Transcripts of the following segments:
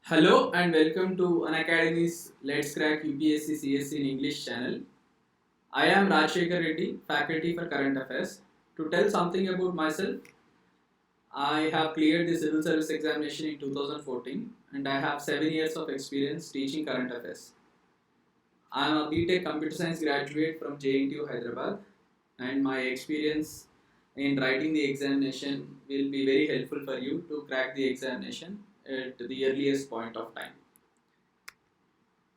Hello and welcome to Unacademy's Let's Crack UPSC CSC in English channel. I am Rajshekar Reddy, faculty for Current Affairs. To tell something about myself, I have cleared the civil service examination in 2014 and I have 7 years of experience teaching current affairs. I am a BTech Computer Science graduate from JNTU Hyderabad and my experience in writing the examination will be very helpful for you to crack the examination at the earliest point of time.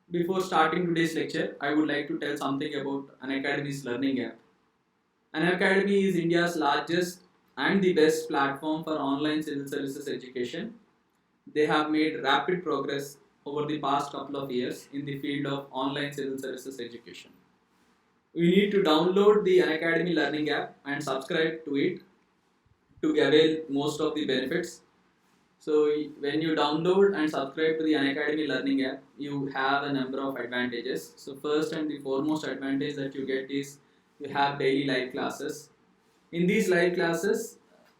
Before starting today's lecture, I would like to tell something about Unacademy's Learning App. Unacademy is India's largest and the best platform for online civil services education. They have made rapid progress over the past couple of years in the field of online civil services education. We need to download the Unacademy Learning App and subscribe to it to avail most of the benefits. So when you download and subscribe to the Unacademy Learning app, you have a number of advantages. So first and the foremost advantage that you get is you have daily live classes. In these live classes,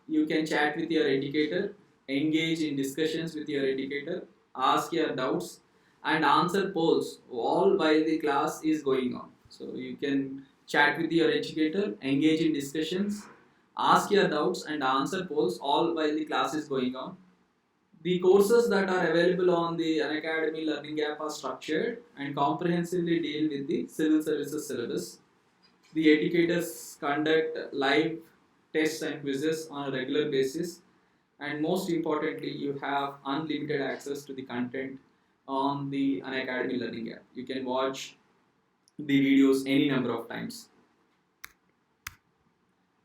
you can chat with your educator, engage in discussions with your educator, ask your doubts and answer polls all while the class is going on. So you can chat with your educator, engage in discussions, ask your doubts and answer polls all while the class is going on. The courses that are available on the Unacademy Learning app are structured and comprehensively deal with the civil services syllabus. The educators conduct live tests and quizzes on a regular basis, and most importantly, you have unlimited access to the content on the Unacademy Learning app. You can watch the videos any number of times.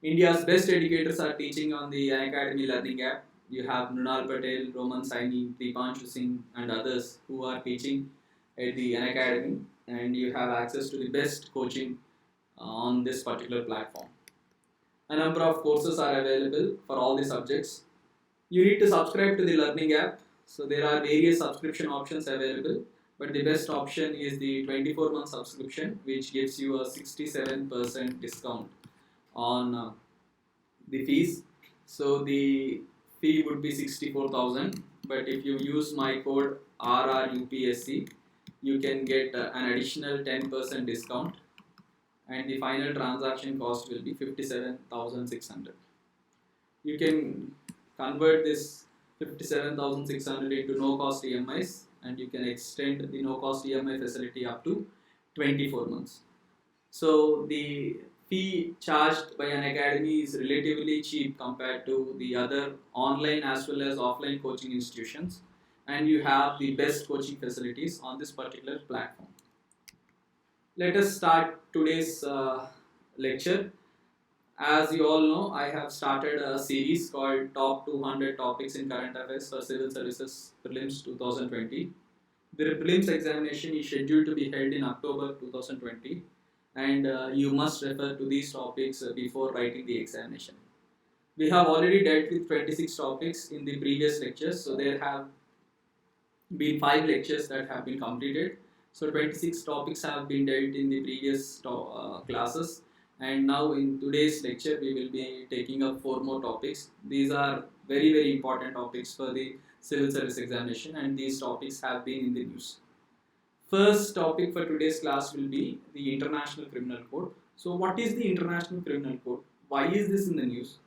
India's best educators are teaching on the Unacademy Learning app. You have Mrunal Patel, Roman Saini, Deepanshu Singh, and others who are teaching at the Unacademy, and you have access to the best coaching on this particular platform. A number of courses are available for all the subjects. You need to subscribe to the Learning app. So there are various subscription options available, but the best option is the 24-month subscription, which gives you a 67% discount on the fees. So the fee would be 64,000, but if you use my code RRUPSC, you can get an additional 10% discount, and the final transaction cost will be 57,600. You can convert this 57,600 into no cost EMIs, and you can extend the no cost EMI facility up to 24 months. So the fee charged by Unacademy is relatively cheap compared to the other online as well as offline coaching institutions, and you have the best coaching facilities on this particular platform. Let us start today's lecture. As you all know, I have started a series called Top 200 Topics in Current Affairs for Civil Services Prelims 2020. The prelims examination is scheduled to be held in October 2020, and you must refer to these topics before writing the examination. We have already dealt with 26 topics in the previous lectures, so there have been 5 lectures that have been completed. So 26 topics have been dealt in the previous classes, and now in today's lecture we will be taking up 4 more topics. These are very important topics for the civil service examination, and these topics have been in the news. First topic for today's class will be the International Criminal Code. So what is the International Criminal Code? Why is this in the news?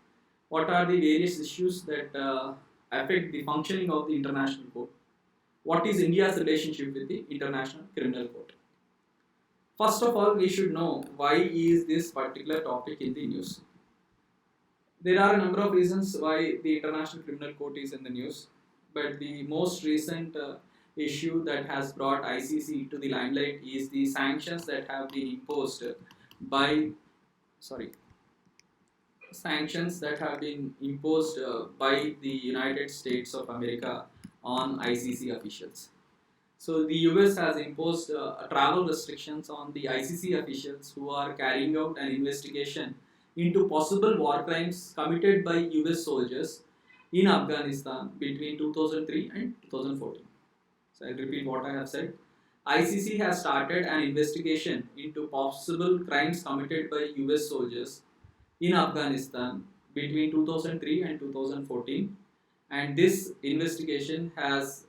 What are the various issues that affect the functioning of the International Code? What is India's relationship with the International Criminal Court? First of all, we should know why is this particular topic in the news. There are a number of reasons why the International Criminal Court is in the news, but the most recent issue that has brought ICC to the limelight is the sanctions that have been imposed by the United States of America on ICC officials. So the US has imposed travel restrictions on the ICC officials who are carrying out an investigation into possible war crimes committed by US soldiers in Afghanistan between 2003 and 2014. So I'll repeat what I have said. ICC has started an investigation into possible crimes committed by US soldiers in Afghanistan between 2003 and 2014, and this investigation has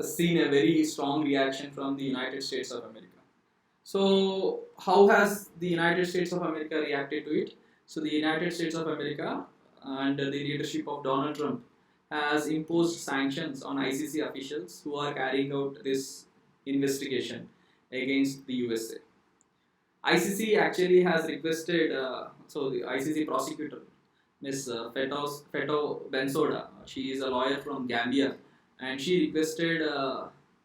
seen a very strong reaction from the United States of America. So, how has the United States of America reacted to it? So, the United States of America, under the leadership of Donald Trump, has imposed sanctions on ICC officials who are carrying out this investigation against the USA. ICC actually has requested, so the ICC prosecutor, Ms. Feto Bensoda, she is a lawyer from Gambia, and she requested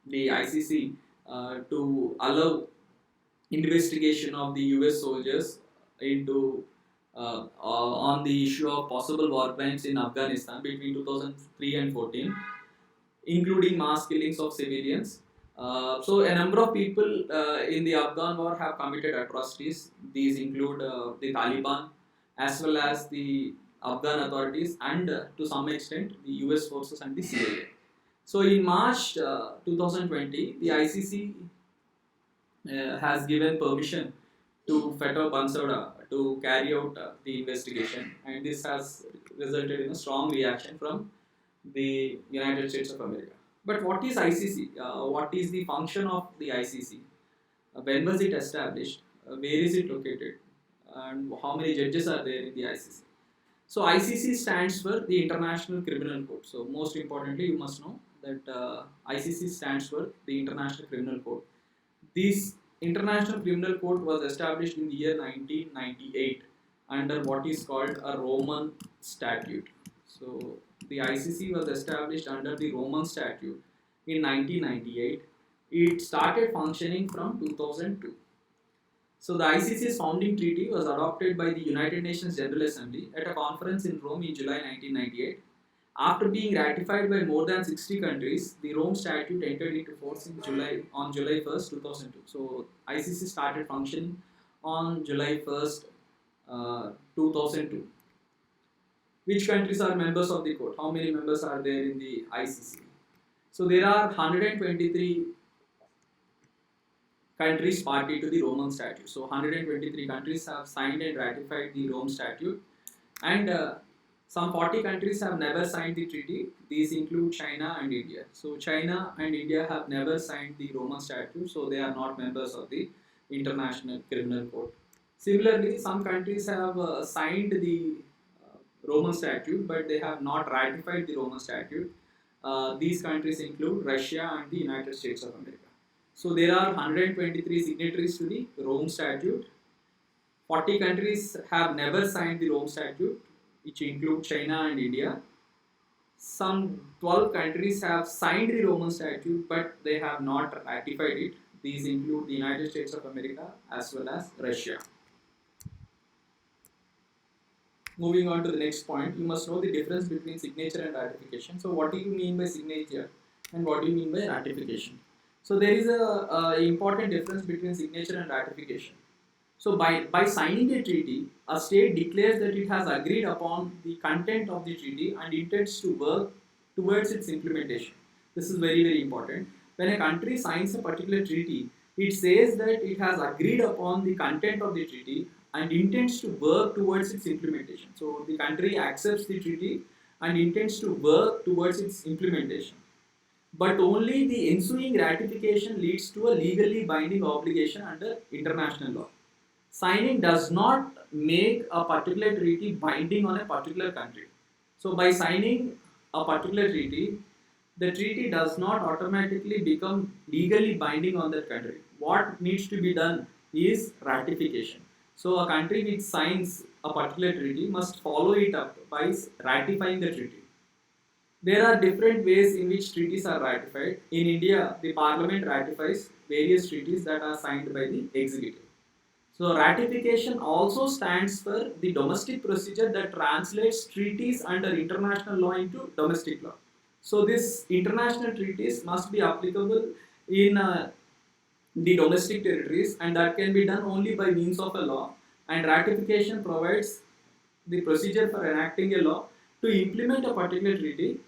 the ICC to allow investigation of the US soldiers into on the issue of possible war crimes in Afghanistan between 2003 and 14, including mass killings of civilians. So a number of people in the Afghan war have committed atrocities. These include the Taliban as well as the Afghan authorities and to some extent the US forces and the CIA. So in March 2020, the ICC has given permission to Feto Bensoda to carry out the investigation, and this has resulted in a strong reaction from the United States of America. But what is ICC? What is the function of the ICC? When was it established? Where is it located? And how many judges are there in the ICC? So ICC stands for the International Criminal Court. So most importantly, you must know that ICC stands for the International Criminal Court. This International Criminal Court was established in the year 1998 under what is called a Roman Statute. So the ICC was established under the Roman Statute in 1998. It started functioning from 2002. So the ICC's founding treaty was adopted by the United Nations General Assembly at a conference in Rome in July 1998. After being ratified by more than 60 countries, the Rome Statute entered into force on July 1st, 2002. So ICC started functioning on July 1st, 2002. Which countries are members of the court? How many members are there in the ICC? So there are 123 countries party to the Roman Statute. So 123 countries have signed and ratified the Rome Statute, and some 40 countries have never signed the treaty. These include China and India. So China and India have never signed the Roman Statute, so they are not members of the International Criminal Court. Similarly, some countries have signed the Roman Statute, but they have not ratified the Roman Statute. These countries include Russia and the United States of America. So there are 123 signatories to the Rome Statute. 40 countries have never signed the Rome Statute, which include China and India. Some 12 countries have signed the Roman Statute, but they have not ratified it. These include the United States of America as well as Russia. Moving on to the next point, you must know the difference between signature and ratification. So what do you mean by signature and what do you mean by ratification? So there is a important difference between signature and ratification. So by signing a treaty, a state declares that it has agreed upon the content of the treaty and intends to work towards its implementation. This is very, very important. When a country signs a particular treaty, it says that it has agreed upon the content of the treaty and intends to work towards its implementation. So the country accepts the treaty and intends to work towards its implementation. But only the ensuing ratification leads to a legally binding obligation under international law. Signing does not make a particular treaty binding on a particular country. So by signing a particular treaty, the treaty does not automatically become legally binding on that country. What needs to be done is ratification. So a country which signs a particular treaty must follow it up by ratifying the treaty. There are different ways in which treaties are ratified. In India, the parliament ratifies various treaties that are signed by the executive. So ratification also stands for the domestic procedure that translates treaties under international law into domestic law. So these international treaties must be applicable in the domestic territories, and that can be done only by means of a law, and ratification provides the procedure for enacting a law to implement a particular treaty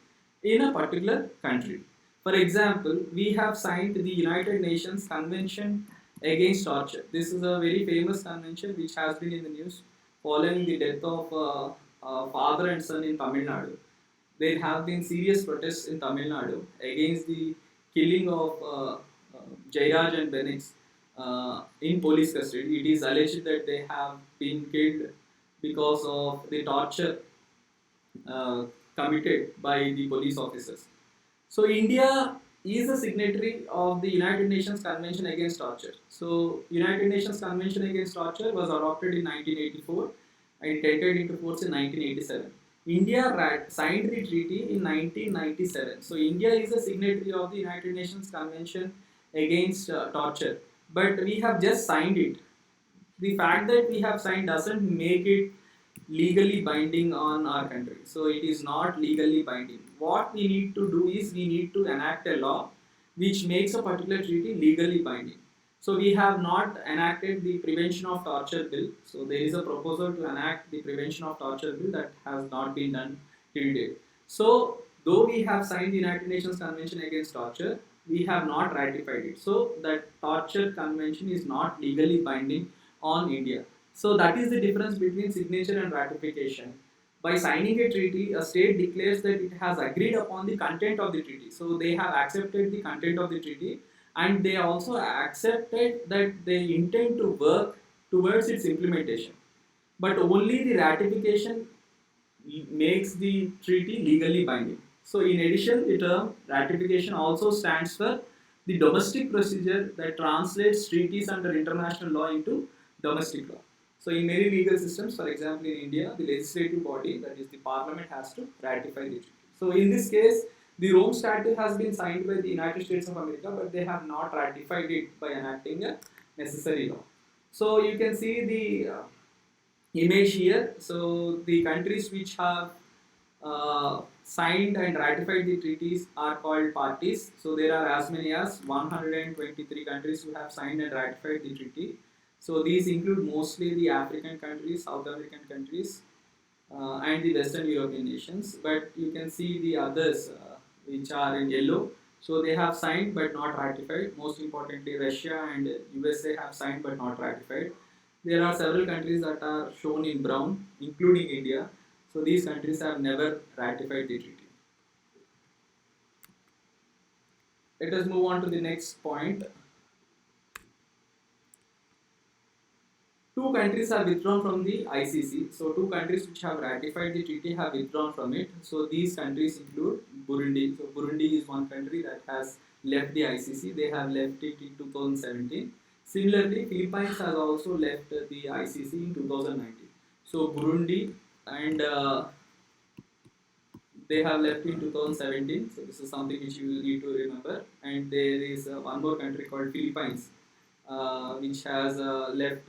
in a particular country. For example, we have signed the United Nations Convention Against Torture. This is a very famous convention which has been in the news following the death of father and son in Tamil Nadu. there have been serious protests in Tamil Nadu against the killing of Jairaj and Benix in police custody. It is alleged that they have been killed because of the torture uh, committed by the police officers. So India is a signatory of the United Nations Convention Against Torture. So United Nations Convention Against Torture was adopted in 1984 and it entered into force in 1987. India signed the treaty in 1997. So India is a signatory of the United Nations Convention Against Torture, but we have just signed it. The fact that we have signed doesn't make it legally binding on our country. So it is not legally binding. What we need to do is we need to enact a law which makes a particular treaty legally binding. So we have not enacted the Prevention of Torture Bill. So there is a proposal to enact the Prevention of Torture Bill that has not been done till date. So though we have signed the United Nations Convention Against Torture, we have not ratified it. So that torture convention is not legally binding on India. So that is the difference between signature and ratification. By signing a treaty, a state declares that it has agreed upon the content of the treaty. So they have accepted the content of the treaty and they also accepted that they intend to work towards its implementation. But only the ratification makes the treaty legally binding. So in addition, the term ratification also stands for the domestic procedure that translates treaties under international law into domestic law. So in many legal systems, for example in India, the legislative body, that is the parliament, has to ratify the treaty. So in this case, the Rome Statute has been signed by the United States of America, but they have not ratified it by enacting a necessary law. So you can see the image here. So the countries which have signed and ratified the treaties are called parties. So there are as many as 123 countries who have signed and ratified the treaty. So these include mostly the African countries, South American countries, and the Western European nations. But you can see the others which are in yellow. So they have signed but not ratified. Most importantly, Russia and USA have signed but not ratified. There are several countries that are shown in brown, including India. So these countries have never ratified the treaty. Let us move on to the next point. Two countries have withdrawn from the ICC. So two countries which have ratified the treaty have withdrawn from it. So these countries include Burundi. So Burundi is one country that has left the ICC. They have left it in 2017. Similarly, Philippines has also left the ICC in 2019. So Burundi and they have left in 2017. So this is something which you need to remember. And there is one more country called Philippines, which has left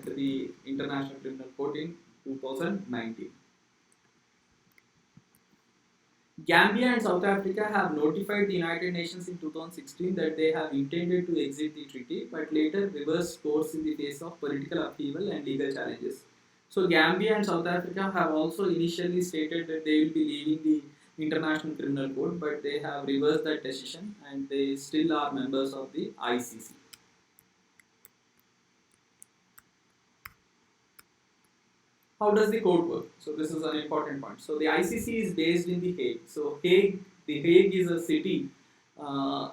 the International Criminal Court in 2019. Gambia and South Africa have notified the United Nations in 2016 that they have intended to exit the treaty, but later reversed course in the face of political upheaval and legal challenges. So Gambia and South Africa have also initially stated that they will be leaving the International Criminal Court, but they have reversed that decision and they still are members of the ICC. How does the court work? So this is an important point. So the ICC is based in The Hague. So The Hague is a city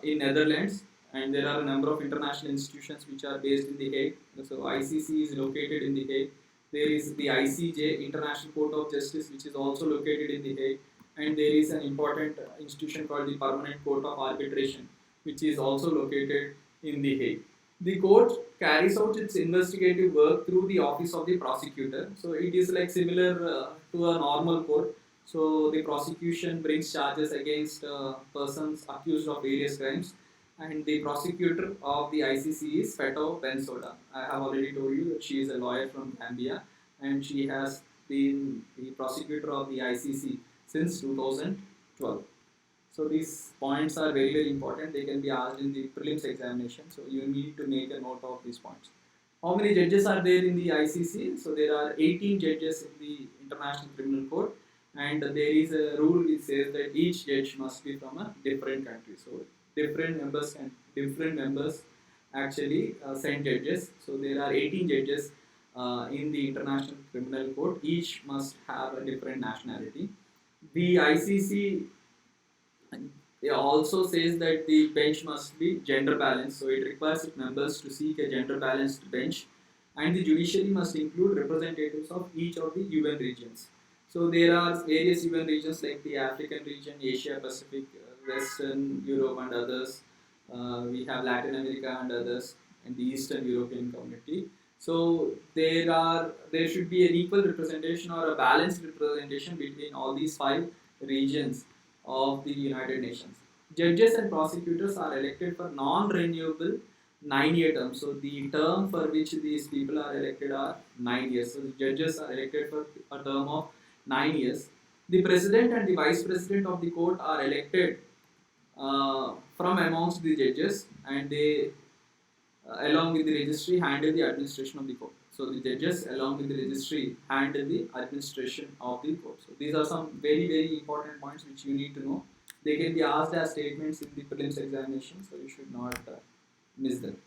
in Netherlands, and there are a number of international institutions which are based in The Hague. So ICC is located in The Hague. There is the ICJ, International Court of Justice, which is also located in The Hague, and there is an important institution called the Permanent Court of Arbitration, which is also located in The Hague. The court carries out its investigative work through the office of the prosecutor. So it is like similar to a normal court. So the prosecution brings charges against persons accused of various crimes, and the prosecutor of the ICC is Fatou Bensouda. I have already told you that she is a lawyer from Gambia, and she has been the prosecutor of the ICC since 2012. So these points are very, very important. They can be asked in the prelims examination. So you need to make a note of these points. How many judges are there in the ICC? So there are 18 judges in the International Criminal Court, and there is a rule which says that each judge must be from a different country. So different members actually send judges. So there are 18 judges in the International Criminal Court, each must have a different nationality. The ICC also says that the bench must be gender balanced, so it requires its members to seek a gender balanced bench, and the judiciary must include representatives of each of the UN regions. So there are various UN regions like the African region, Asia Pacific, Western Europe, and others. We have Latin America and others, and the Eastern European community. So there should be an equal representation or a balanced representation between all these five regions of the United Nations. Judges and prosecutors are elected for non-renewable 9-year terms. So the term for which these people are elected are 9 years. So the judges are elected for a term of 9 years. The president and the vice president of the court are elected from amongst the judges, and they along with the registry handle the administration of the court. So the judges along with the registry handle the administration of the court. So these are some very important points which you need to know. They can be asked as statements in the prelims examination, so you should not miss them.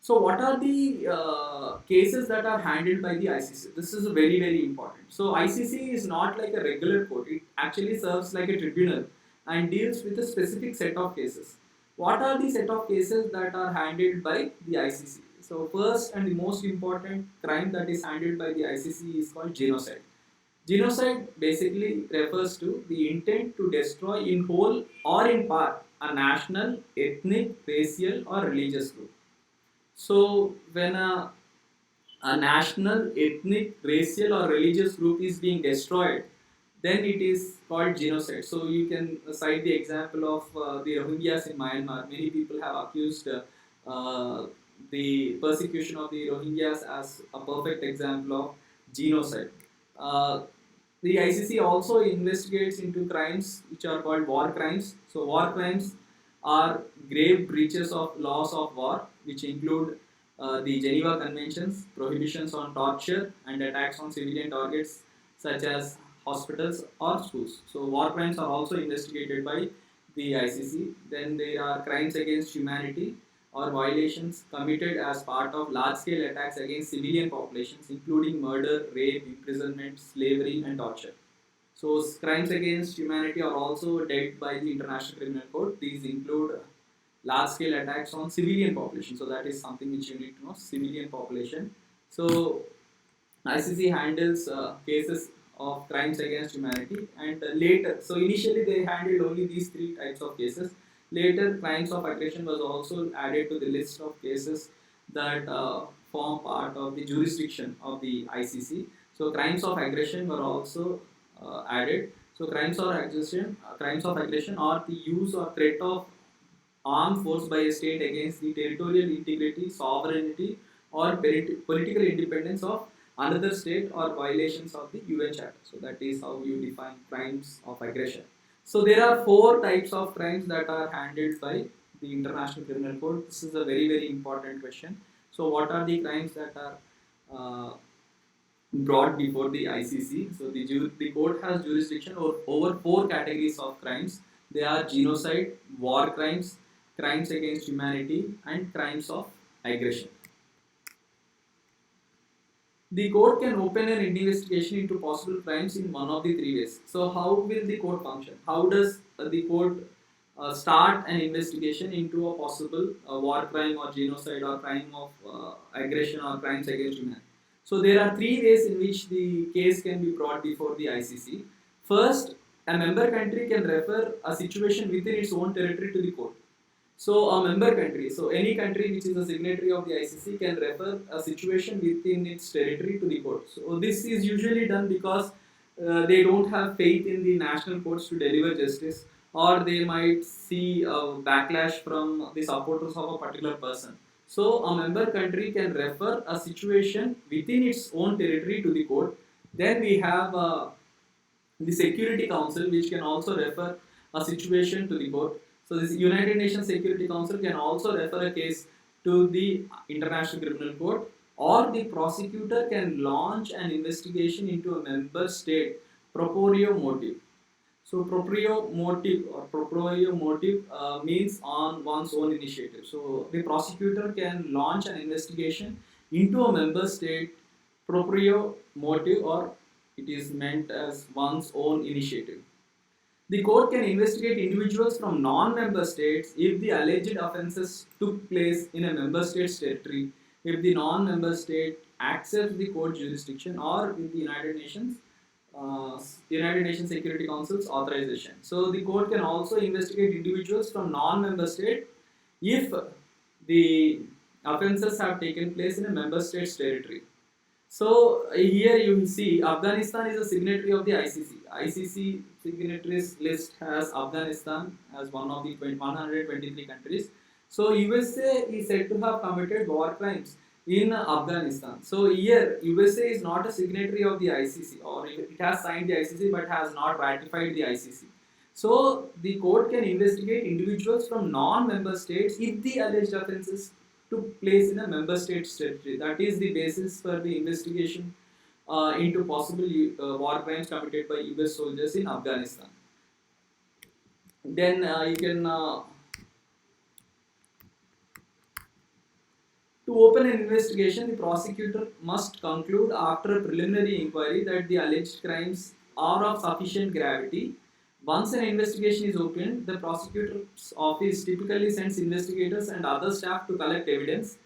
So what are the cases that are handled by the ICC? This is very important. So ICC is not like a regular court. It actually serves like a tribunal and deals with a specific set of cases. What are the set of cases that are handled by the ICC? So first and the most important crime that is handled by the ICC is called genocide. Genocide basically refers to the intent to destroy in whole or in part a national, ethnic, racial or religious group. So when a national, ethnic, racial or religious group is being destroyed, then it is called genocide. So you can cite the example of the Rohingyas in Myanmar. Many people have accused the persecution of the Rohingyas as a perfect example of genocide. The ICC also investigates into crimes which are called war crimes. So war crimes are grave breaches of laws of war, which include the Geneva Conventions, prohibitions on torture and attacks on civilian targets such as hospitals or schools. So war crimes are also investigated by the ICC. Then there are crimes against humanity or violations committed as part of large-scale attacks against civilian populations, including murder, rape, imprisonment, slavery, and torture. So crimes against humanity are also dealt by the International Criminal Court. These include large-scale attacks on civilian population. So that is something which you need to know, civilian population. So ICC handles cases of crimes against humanity, and later, so initially they handled only these three types of cases. Later, crimes of aggression was also added to the list of cases that form part of the jurisdiction of the ICC. So crimes of aggression were also added. So crimes of aggression are the use or threat of armed force by a state against the territorial integrity, sovereignty, or political independence of another state or violations of the UN Charter. So that is how you define crimes of aggression. So there are 4 types of crimes that are handled by the International Criminal Court. This is a very important question. So what are the crimes that are brought before the ICC? So the court has jurisdiction over 4 categories of crimes. They are genocide, war crimes, crimes against humanity, and crimes of aggression. The court can open an investigation into possible crimes in one of the 3 ways. So how will the court function? How does the court start an investigation into a possible war crime or genocide or crime of aggression or crimes against humanity? So there are 3 ways in which the case can be brought before the ICC. First, a member country can refer a situation within its own territory to the court. So a member country, so any country which is a signatory of the ICC can refer a situation within its territory to the court. So this is usually done because they don't have faith in the national courts to deliver justice, or they might see a backlash from the supporters of a particular person. So a member country can refer a situation within its own territory to the court. Then we have the Security Council, which can also refer a situation to the court. So this United Nations Security Council can also refer a case to the International Criminal Court, or the prosecutor can launch an investigation into a member state proprio motive. So proprio motive means on one's own initiative. So the prosecutor can launch an investigation into a member state proprio motive, or it is meant as one's own initiative. The court can investigate individuals from non-member states if the alleged offences took place in a member state's territory, if the non-member state accepts the court jurisdiction, or with the United Nations Security Council's authorization. So the court can also investigate individuals from non-member state if the offences have taken place in a member state's territory. So here you will see Afghanistan is a signatory of the ICC. ICC signatories list has Afghanistan as one of the 123 countries. So USA is said to have committed war crimes in Afghanistan. So here USA is not a signatory of the ICC, or it has signed the ICC but has not ratified the ICC. So the court can investigate individuals from non-member states if the alleged offences took place in a member state's territory. That is the basis for the investigation into possible war crimes committed by US soldiers in Afghanistan. Then you can to open an investigation, the prosecutor must conclude after a preliminary inquiry that the alleged crimes are of sufficient gravity. Once an investigation is opened, the prosecutor's office typically sends investigators and other staff to collect evidence.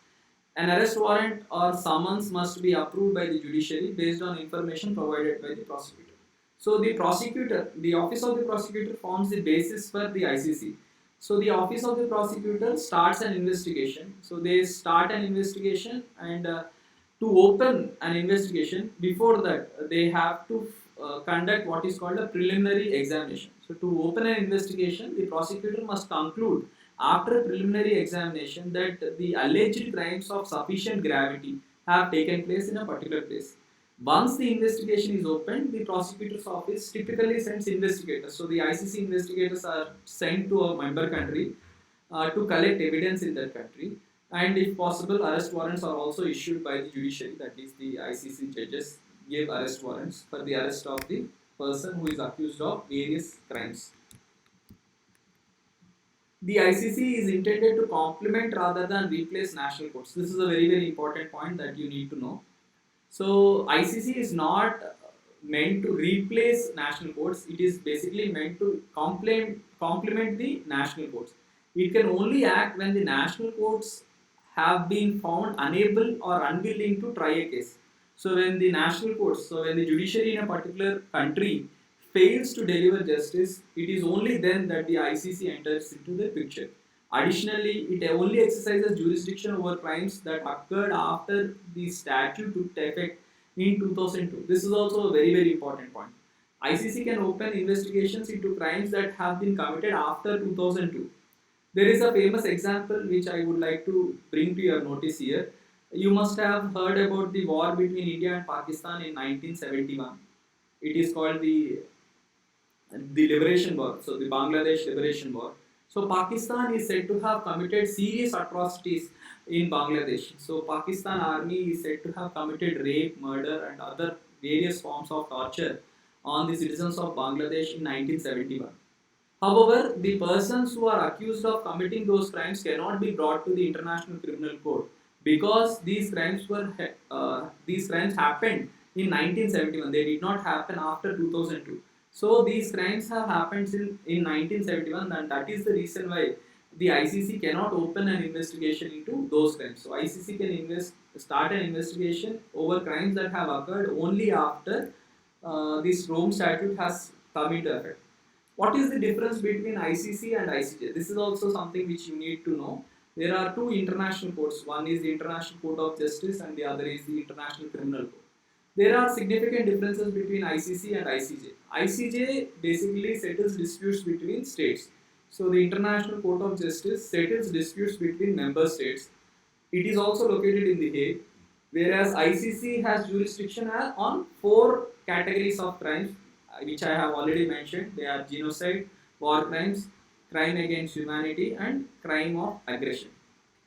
An arrest warrant or summons must be approved by the judiciary based on information provided by the prosecutor. So the office of the prosecutor forms the basis for the ICC. So the office of the prosecutor starts an investigation. So they start an investigation, and to open an investigation, before that they have to conduct what is called a preliminary examination. So to open an investigation, the prosecutor must conclude after a preliminary examination that the alleged crimes of sufficient gravity have taken place in a particular place. Once the investigation is opened, the prosecutor's office typically sends investigators. So the ICC investigators are sent to a member country to collect evidence in that country, and if possible, arrest warrants are also issued by the judiciary. That is, the ICC judges give arrest warrants for the arrest of the person who is accused of various crimes. The ICC is intended to complement rather than replace national courts. This is a very important point that you need to know. So ICC is not meant to replace national courts. It is basically meant to complement the national courts. It can only act when the national courts have been found unable or unwilling to try a case. So when the national courts, so when the judiciary in a particular country fails to deliver justice, it is only then that the ICC enters into the picture. Additionally, it only exercises jurisdiction over crimes that occurred after the statute took effect in 2002. This is also a very important point. ICC can open investigations into crimes that have been committed after 2002. There is a famous example which I would like to bring to your notice here. You must have heard about the war between India and Pakistan in 1971. It is called the Liberation War, so the Bangladesh Liberation War. So Pakistan is said to have committed serious atrocities in Bangladesh. So Pakistan army is said to have committed rape, murder and other various forms of torture on the citizens of Bangladesh in 1971. However, the persons who are accused of committing those crimes cannot be brought to the International Criminal Court because these crimes happened in 1971. They did not happen after 2002. So these crimes have happened in 1971, and that is the reason why the ICC cannot open an investigation into those crimes. So ICC can start an investigation over crimes that have occurred only after this Rome Statute has come into effect. What is the difference between ICC and ICJ? This is also something which you need to know. There are two international courts. One is the International Court of Justice and the other is the International Criminal Court. There are significant differences between ICC and ICJ. ICJ basically settles disputes between states. So the International Court of Justice settles disputes between member states. It is also located in The Hague, whereas ICC has jurisdiction on 4 categories of crimes, which I have already mentioned. They are genocide, war crimes, crime against humanity and crime of aggression.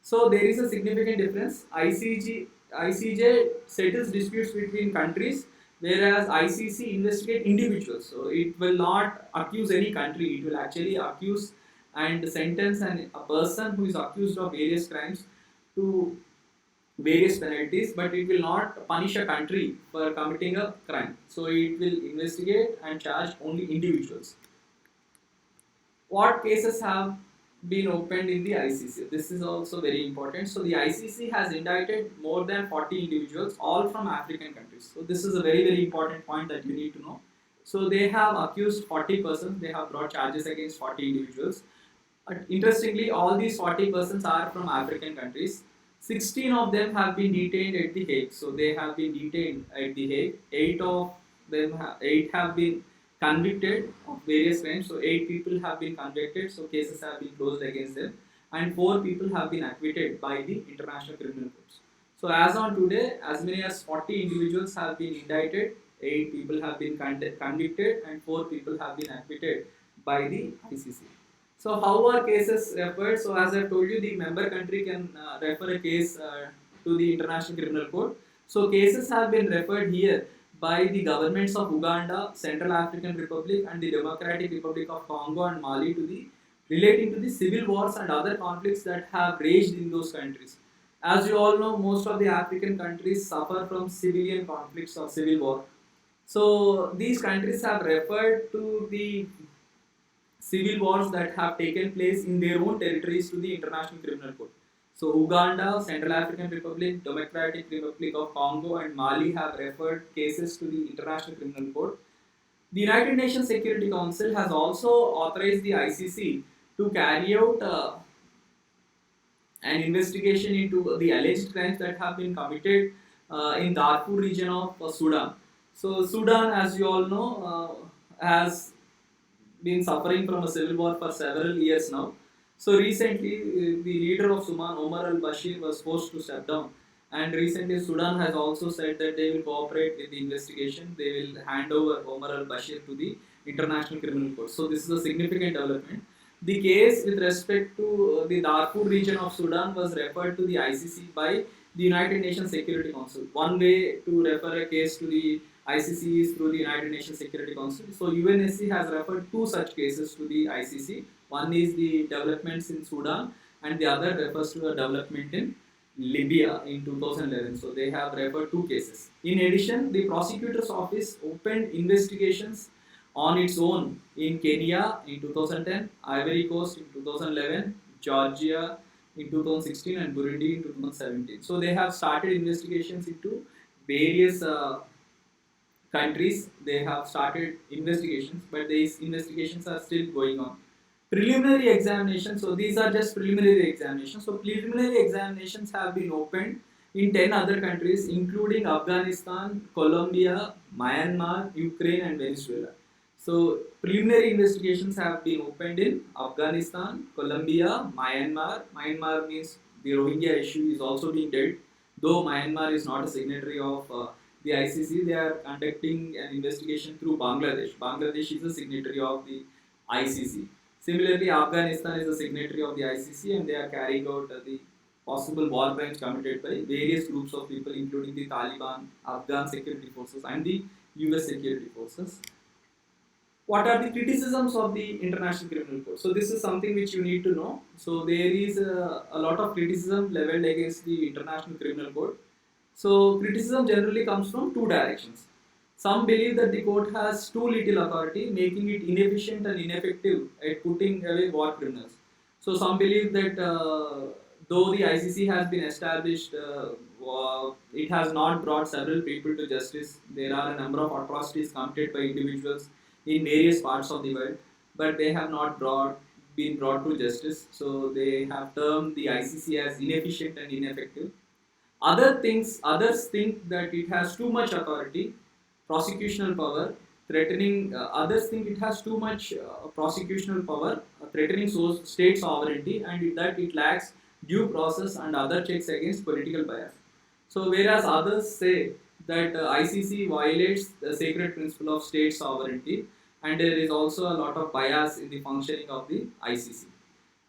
So there is a significant difference. ICJ settles disputes between countries, whereas ICC investigates individuals. So it will not accuse any country, it will actually accuse and sentence a person who is accused of various crimes to various penalties, but it will not punish a country for committing a crime. So it will investigate and charge only individuals. What cases have been opened in the ICC? This is also very important. So the ICC has indicted more than 40 individuals, all from African countries. So this is a very important point that you need to know. So they have accused 40 persons. They have brought charges against 40 individuals. But interestingly, all these 40 persons are from African countries. 16 of them have been detained at The Hague. So they have been detained at The Hague. Eight have been convicted of various crimes. So 8 people have been convicted. So cases have been closed against them, and 4 people have been acquitted by the International Criminal Courts. So as on today, as many as 40 individuals have been indicted. 8 people have been convicted, and 4 people have been acquitted by the ICC. So how are cases referred? So as I told you, the member country can refer a case to the International Criminal Court. So cases have been referred here by the governments of Uganda, Central African Republic, and the Democratic Republic of Congo and Mali to the relating to the civil wars and other conflicts that have raged in those countries. As you all know, most of the African countries suffer from civilian conflicts or civil war. So these countries have referred to the civil wars that have taken place in their own territories to the International Criminal Court. So Uganda, Central African Republic, Democratic Republic of Congo, and Mali have referred cases to the International Criminal Court. The United Nations Security Council has also authorized the ICC to carry out an investigation into the alleged crimes that have been committed in Darfur region of Sudan. So Sudan, as you all know, has been suffering from a civil war for several years now. So recently, the leader of Sudan, Omar al-Bashir, was forced to step down. And recently, Sudan has also said that they will cooperate with the investigation. They will hand over Omar al-Bashir to the International Criminal Court. So this is a significant development. The case with respect to the Darfur region of Sudan was referred to the ICC by the United Nations Security Council. One way to refer a case to the ICC is through the United Nations Security Council. So UNSC has referred 2 such cases to the ICC. One is the developments in Sudan, and the other refers to a development in Libya in 2011. So they have referred 2 cases. In addition, the prosecutor's office opened investigations on its own in Kenya in 2010, Ivory Coast in 2011, Georgia in 2016, and Burundi in 2017. So they have started investigations into various countries. They have started investigations, but these investigations are still going on. Preliminary examinations, so these are just preliminary examinations. So preliminary examinations have been opened in 10 other countries, including Afghanistan, Colombia, Myanmar, Ukraine, and Venezuela. So preliminary investigations have been opened in Afghanistan, Colombia, Myanmar. Myanmar means the Rohingya issue is also being dealt. Though Myanmar is not a signatory of the ICC, they are conducting an investigation through Bangladesh. Bangladesh is a signatory of the ICC. Similarly, Afghanistan is a signatory of the ICC, and they are carrying out the possible war crimes committed by various groups of people, including the Taliban, Afghan security forces, and the US security forces. What are the criticisms of the International Criminal Court? So this is something which you need to know. So there is a lot of criticism leveled against the International Criminal Court. So criticism generally comes from 2 directions. Some believe that the court has too little authority, making it inefficient and ineffective at putting away war criminals. So some believe that though the ICC has been established, it has not brought several people to justice. There are a number of atrocities committed by individuals in various parts of the world, but they have not been brought to justice. So they have termed the ICC as inefficient and ineffective. Others think that it has too much authority, prosecutional power, threatening. Others think it has too much prosecutional power, threatening state sovereignty, and that it lacks due process and other checks against political bias. So, whereas others say that ICC violates the sacred principle of state sovereignty, and there is also a lot of bias in the functioning of the ICC.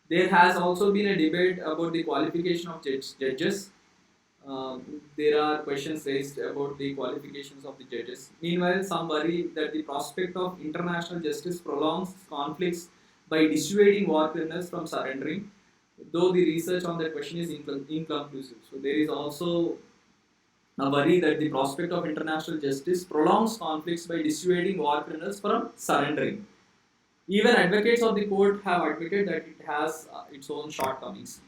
There has also been a debate about the qualification of judges. There are questions raised about the qualifications of the judges. Meanwhile, some worry that the prospect of international justice prolongs conflicts by dissuading war criminals from surrendering. though the research on that question is inconclusive. So there is also a worry that the prospect of international justice prolongs conflicts by dissuading war criminals from surrendering. Even advocates of the court have admitted that it has its own shortcomings.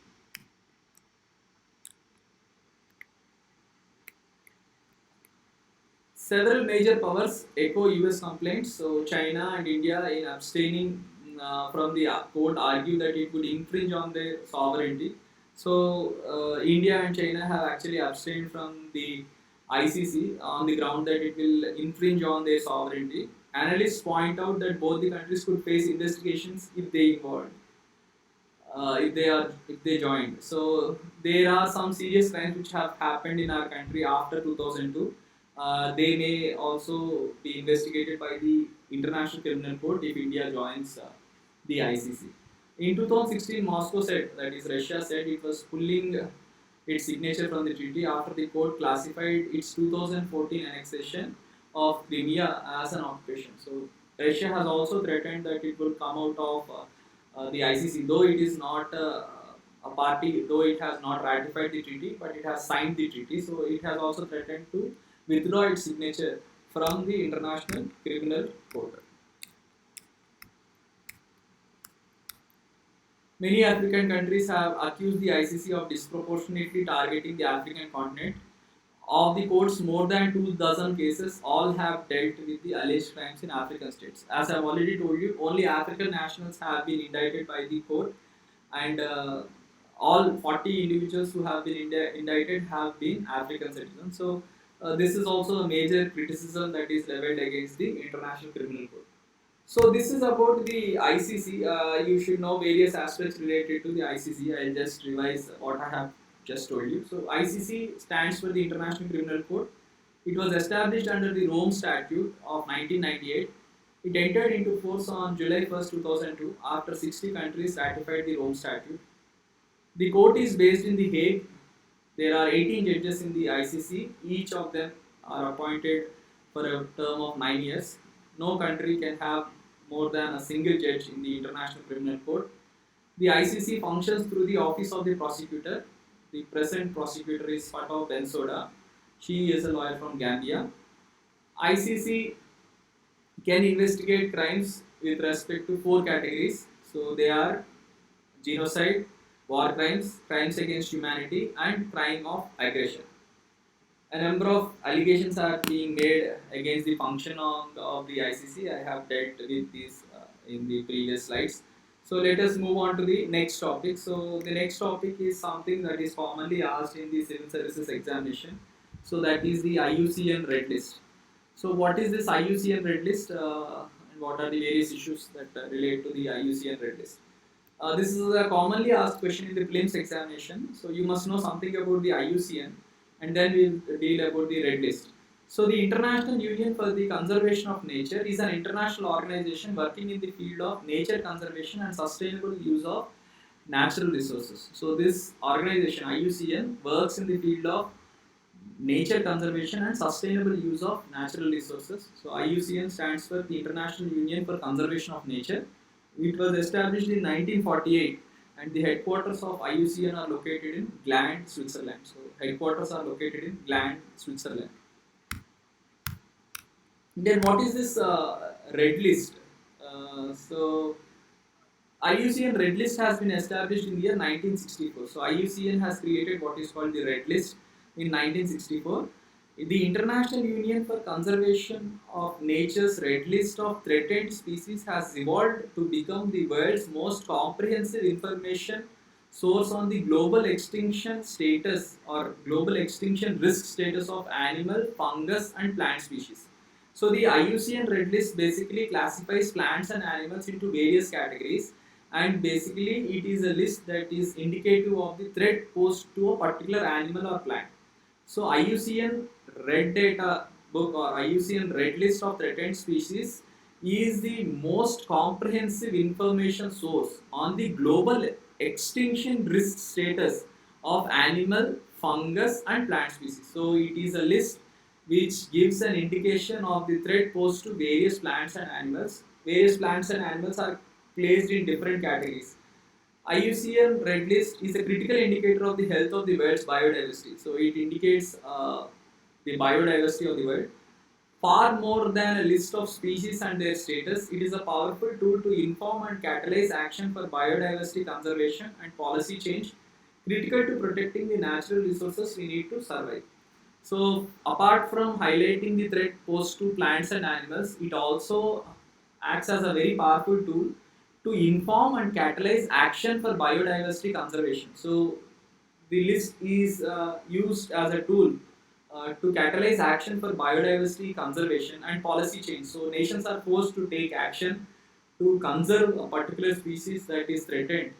Several major powers echo US complaints. So, China and India, in abstaining from the court, argue that it would infringe on their sovereignty. So, India and China have actually abstained from the ICC on the ground that it will infringe on their sovereignty. Analysts point out that both the countries could face investigations if they involved. If they joined. So there are some serious crimes which have happened in our country after 2002. They may also be investigated by the International Criminal Court if India joins the ICC. In 2016, Moscow said, that is Russia said, it was pulling its signature from the treaty after the court classified its 2014 annexation of Crimea as an occupation. So Russia has also threatened that it will come out of the ICC, though it is not a party, though it has not ratified the treaty, but it has signed the treaty. So it has also threatened to withdraw its signature from the International Criminal Court. Many African countries have accused the ICC of disproportionately targeting the African continent. Of the court's more than 2 dozen cases, all have dealt with the alleged crimes in African states. As I've already told you, only African nationals have been indicted by the court, and all 40 individuals who have been indicted have been African citizens. So, this is also a major criticism that is leveled against the International Criminal Court. So this is about the ICC. You should know various aspects related to the ICC. I'll just revise what I have just told you. So ICC stands for the International Criminal Court. It was established under the Rome Statute of 1998. It entered into force on July 1st, 2002 after 60 countries ratified the Rome Statute. The court is based in The Hague. There are 18 judges in the ICC. Each of them are appointed for a term of 9 years. No country can have more than a single judge in the International Criminal Court. The ICC functions through the Office of the Prosecutor. The present prosecutor is Fatou Bensouda. She is a lawyer from Gambia. ICC can investigate crimes with respect to 4 categories. So they are genocide, war crimes, crimes against humanity, and crime of aggression. A number of allegations are being made against the function of the ICC. I have dealt with these in the previous slides. So let us move on to the next topic. So the next topic is something that is commonly asked in the civil services examination. So that is the IUCN Red List. So what is this IUCN Red List and what are the various issues that relate to the IUCN Red List? This is a commonly asked question in the prelims examination. So you must know something about the IUCN, and then we'll deal about the Red List. So the International Union for the Conservation of Nature is an international organization working in the field of nature conservation and sustainable use of natural resources. So this organization IUCN works in the field of nature conservation and sustainable use of natural resources. So IUCN stands for the International Union for Conservation of Nature. It was established in 1948 and the headquarters of IUCN are located in Gland, Switzerland. So headquarters are located in Gland, Switzerland. Then what is this Red List? So IUCN Red List has been established in the year 1964. So IUCN has created what is called the Red List in 1964. The International Union for Conservation of Nature's Red List of Threatened Species has evolved to become the world's most comprehensive information source on the global extinction status or global extinction risk status of animal, fungus, and plant species. So the IUCN Red List basically classifies plants and animals into various categories, and basically it is a list that is indicative of the threat posed to a particular animal or plant. So IUCN Red Data Book or IUCN Red List of Threatened Species is the most comprehensive information source on the global extinction risk status of animal, fungus, and plant species. So it is a list which gives an indication of the threat posed to various plants and animals. Various plants and animals are placed in different categories. IUCN Red List is a critical indicator of the health of the world's biodiversity. So it indicates the biodiversity of the world. Far more than a list of species and their status, it is a powerful tool to inform and catalyze action for biodiversity conservation and policy change, critical to protecting the natural resources we need to survive. So, apart from highlighting the threat posed to plants and animals, it also acts as a very powerful tool to inform and catalyze action for biodiversity conservation. So, the list is used as a tool to catalyze action for biodiversity conservation and policy change. So, nations are forced to take action to conserve a particular species that is threatened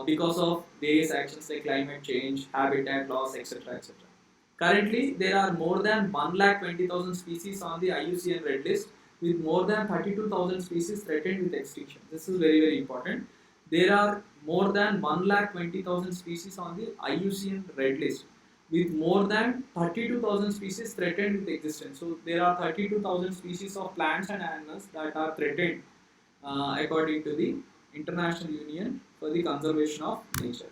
because of various actions like climate change, habitat loss, etc. etc. Currently, there are more than 1,20,000 species on the IUCN Red List, with more than 32,000 species threatened with extinction. This is very, very important. There are more than 1,20,000 species on the IUCN Red List, with more than 32,000 species threatened with existence. So, there are 32,000 species of plants and animals that are threatened according to the International Union for the Conservation of Nature.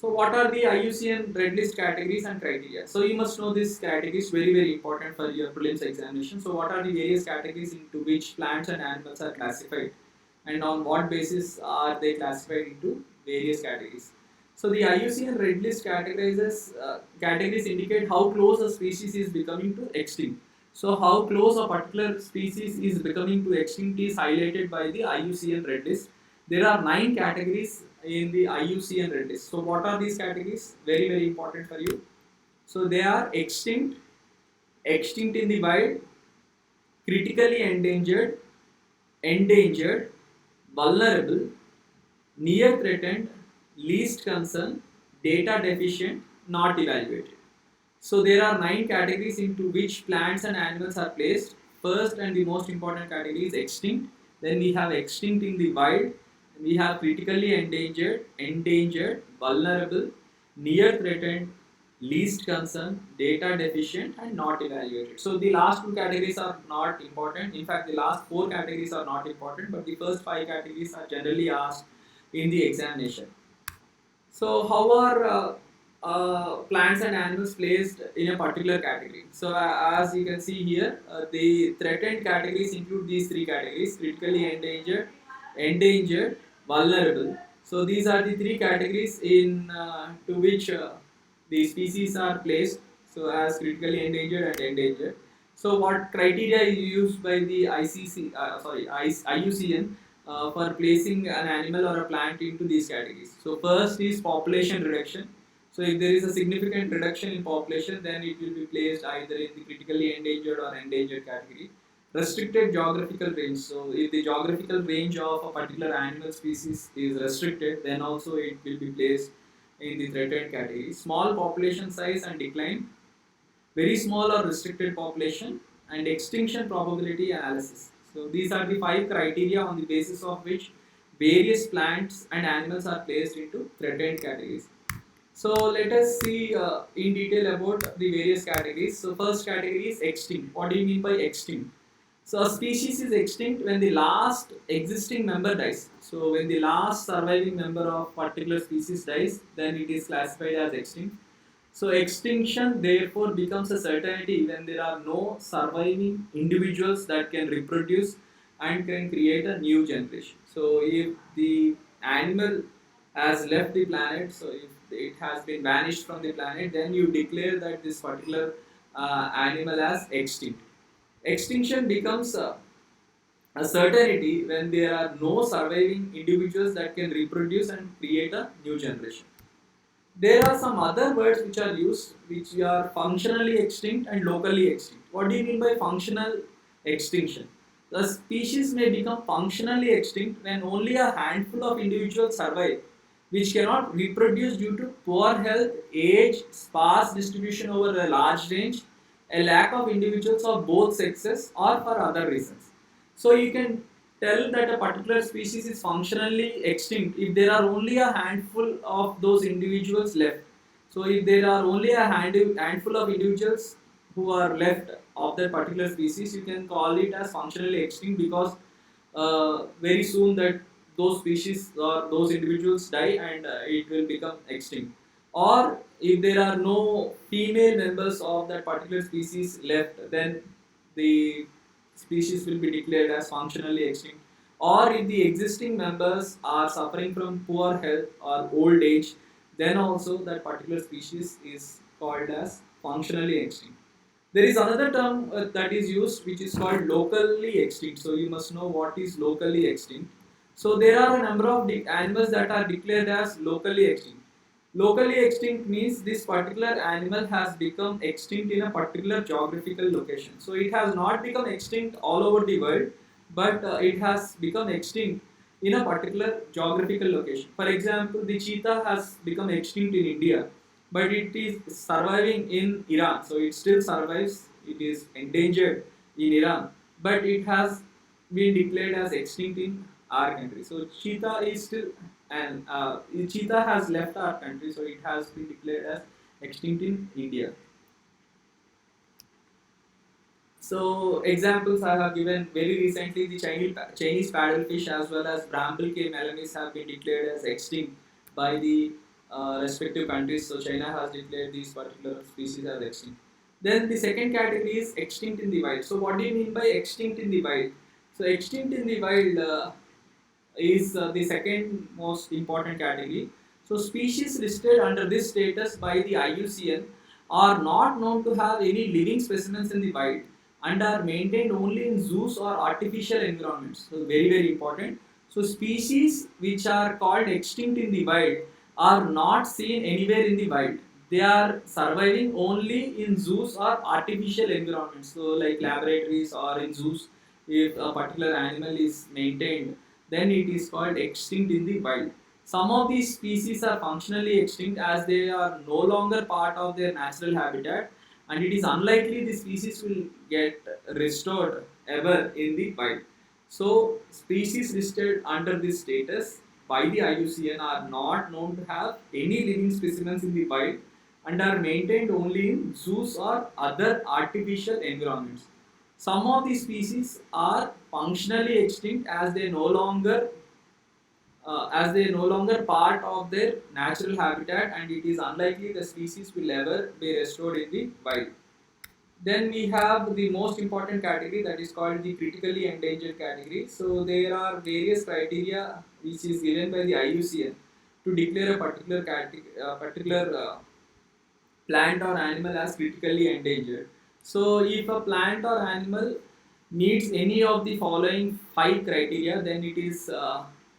So what are the IUCN Red List categories and criteria? So you must know these categories, very very important for your prelims examination. So what are the various categories into which plants and animals are classified, and on what basis are they classified into various categories? So the IUCN Red List categories indicate how close a species is becoming to extinct. So how close a particular species is becoming to extinct is highlighted by the IUCN Red List. There are 9 categories in the IUCN Red List. So what are these categories? Very very important for you. So they are extinct, extinct in the wild, critically endangered, endangered, vulnerable, near threatened, least concern, data deficient, not evaluated. So there are 9 categories into which plants and animals are placed. First and the most important category is extinct. Then we have extinct in the wild. We have critically endangered, endangered, vulnerable, near threatened, least concern, data deficient, and not evaluated. So the last 2 categories are not important. In fact, the last 4 categories are not important, but the first 5 categories are generally asked in the examination. So how are plants and animals placed in a particular category? So as you can see here, the threatened categories include these 3 categories: critically endangered, endangered, vulnerable. So these are the 3 categories in to which the species are placed. So as critically endangered and endangered. So what criteria is used by the IUCN for placing an animal or a plant into these categories? So first is population reduction. So if there is a significant reduction in population, then it will be placed either in the critically endangered or endangered category. Restricted geographical range. So if the geographical range of a particular animal species is restricted, then also it will be placed in the threatened category. Small population size and decline, very small or restricted population, and extinction probability analysis. So these are the 5 criteria on the basis of which various plants and animals are placed into threatened categories. So let us see in detail about the various categories. So first category is extinct. What do you mean by extinct? So a species is extinct when the last existing member dies. So when the last surviving member of particular species dies, then it is classified as extinct. So extinction therefore becomes a certainty when there are no surviving individuals that can reproduce and can create a new generation. So if the animal has left the planet, so if it has been vanished from the planet, then you declare that this particular animal as extinct. Extinction becomes a certainty when there are no surviving individuals that can reproduce and create a new generation. There are some other words which are used, which are functionally extinct and locally extinct. What do you mean by functional extinction? The species may become functionally extinct when only a handful of individuals survive, which cannot reproduce due to poor health, age, sparse distribution over a large range, a lack of individuals of both sexes, or for other reasons. So you can tell that a particular species is functionally extinct if there are only a handful of those individuals left. So if there are only a handful of individuals who are left of that particular species, you can call it as functionally extinct, because very soon that those species or those individuals die and it will become extinct. Or if there are no female members of that particular species left, then the species will be declared as functionally extinct. Or if the existing members are suffering from poor health or old age, then also that particular species is called as functionally extinct. There is another term that is used which is called locally extinct. So you must know what is locally extinct. So there are a number of animals that are declared as locally extinct. Locally extinct means this particular animal has become extinct in a particular geographical location. So it has not become extinct all over the world, but it has become extinct in a particular geographical location. For example, the cheetah has become extinct in India, but it is surviving in Iran. So it still survives. It is endangered in Iran, but it has been declared as extinct in our country. So cheetah is still, and cheetah has left our country, so it has been declared as extinct in India. So examples I have given very recently, the Chinese paddlefish as well as Bramble K. melamis have been declared as extinct by the respective countries. So China has declared these particular species as extinct. Then the second category is extinct in the wild. So what do you mean by extinct in the wild? So extinct in the wild is the second most important category. So species listed under this status by the IUCN are not known to have any living specimens in the wild and are maintained only in zoos or artificial environments. So very important. So species which are called extinct in the wild are not seen anywhere in the wild. They are surviving only in zoos or artificial environments. So like laboratories or in zoos, if a particular animal is maintained, then it is called extinct in the wild. Some of these species are functionally extinct as they are no longer part of their natural habitat, and it is unlikely the species will get restored ever in the wild. So, species listed under this status by the IUCN are not known to have any living specimens in the wild and are maintained only in zoos or other artificial environments. Some of these species are functionally extinct as they no longer part of their natural habitat, and it is unlikely the species will ever be restored in the wild. Then we have the most important category, that is called the critically endangered category. So there are various criteria which is given by the IUCN to declare a particular plant or animal as critically endangered. So if a plant or animal meets any of the following five criteria, then it is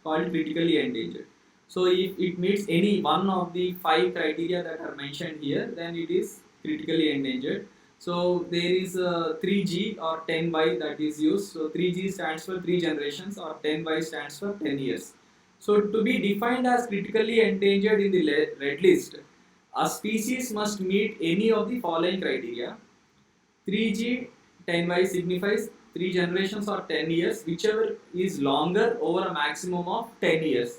called critically endangered. So if it meets any one of the five criteria that are mentioned here, then it is critically endangered. So there is a 3G or 10Y that is used. So 3G stands for 3 generations or 10Y stands for 10 years. So to be defined as critically endangered in the red list, a species must meet any of the following criteria. 3G 10Y signifies 3 generations or 10 years, whichever is longer over a maximum of 10 years.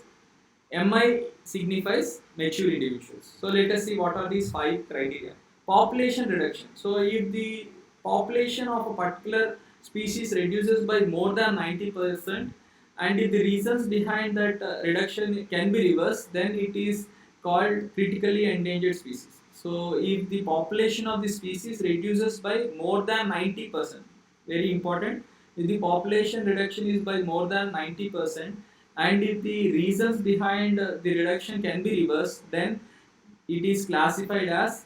MI signifies mature individuals. So let us see what are these five criteria. Population reduction. So if the population of a particular species reduces by more than 90%, and if the reasons behind that reduction can be reversed, then it is called critically endangered species. So if the population of the species reduces by more than 90%, very important, if the population reduction is by more than 90%, and if the reasons behind the reduction can be reversed, then it is classified as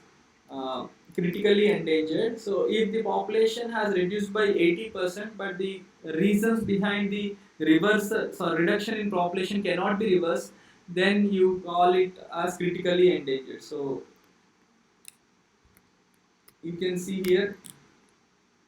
critically endangered. So if the population has reduced by 80%, but the reasons behind the reduction in population cannot be reversed, then you call it as critically endangered. So you can see here,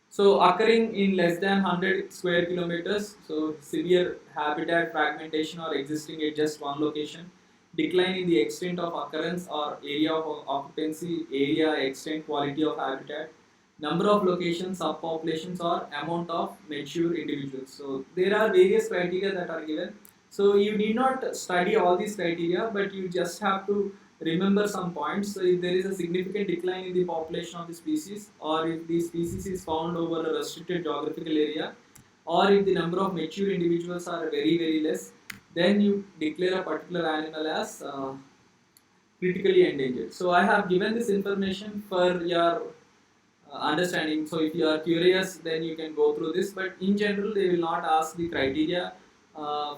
so occurring in less than 100 square kilometers, so severe habitat fragmentation or existing at just one location, decline in the extent of occurrence or area of occupancy, area, extent, quality of habitat, number of locations, subpopulations, or amount of mature individuals. So there are various criteria that are given. So you need not study all these criteria, but you just have to remember some points. So if there is a significant decline in the population of the species, or if the species is found over a restricted geographical area, or if the number of mature individuals are very less, then you declare a particular animal as critically endangered. So I have given this information for your understanding. So if you are curious, then you can go through this. But in general, they will not ask the criteria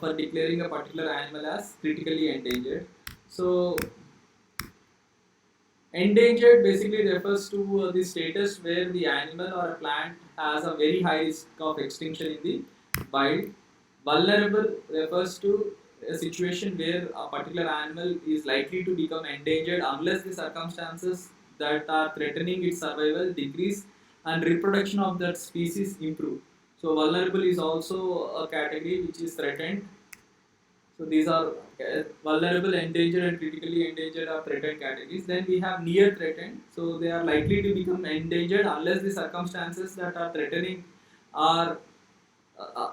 for declaring a particular animal as critically endangered. So endangered basically refers to the status where the animal or a plant has a very high risk of extinction in the wild. Vulnerable refers to a situation where a particular animal is likely to become endangered unless the circumstances that are threatening its survival decrease and reproduction of that species improve. So vulnerable is also a category which is threatened. So these are vulnerable, endangered, and critically endangered or threatened categories. Then we have near threatened. So they are likely to become endangered unless the circumstances that are threatening are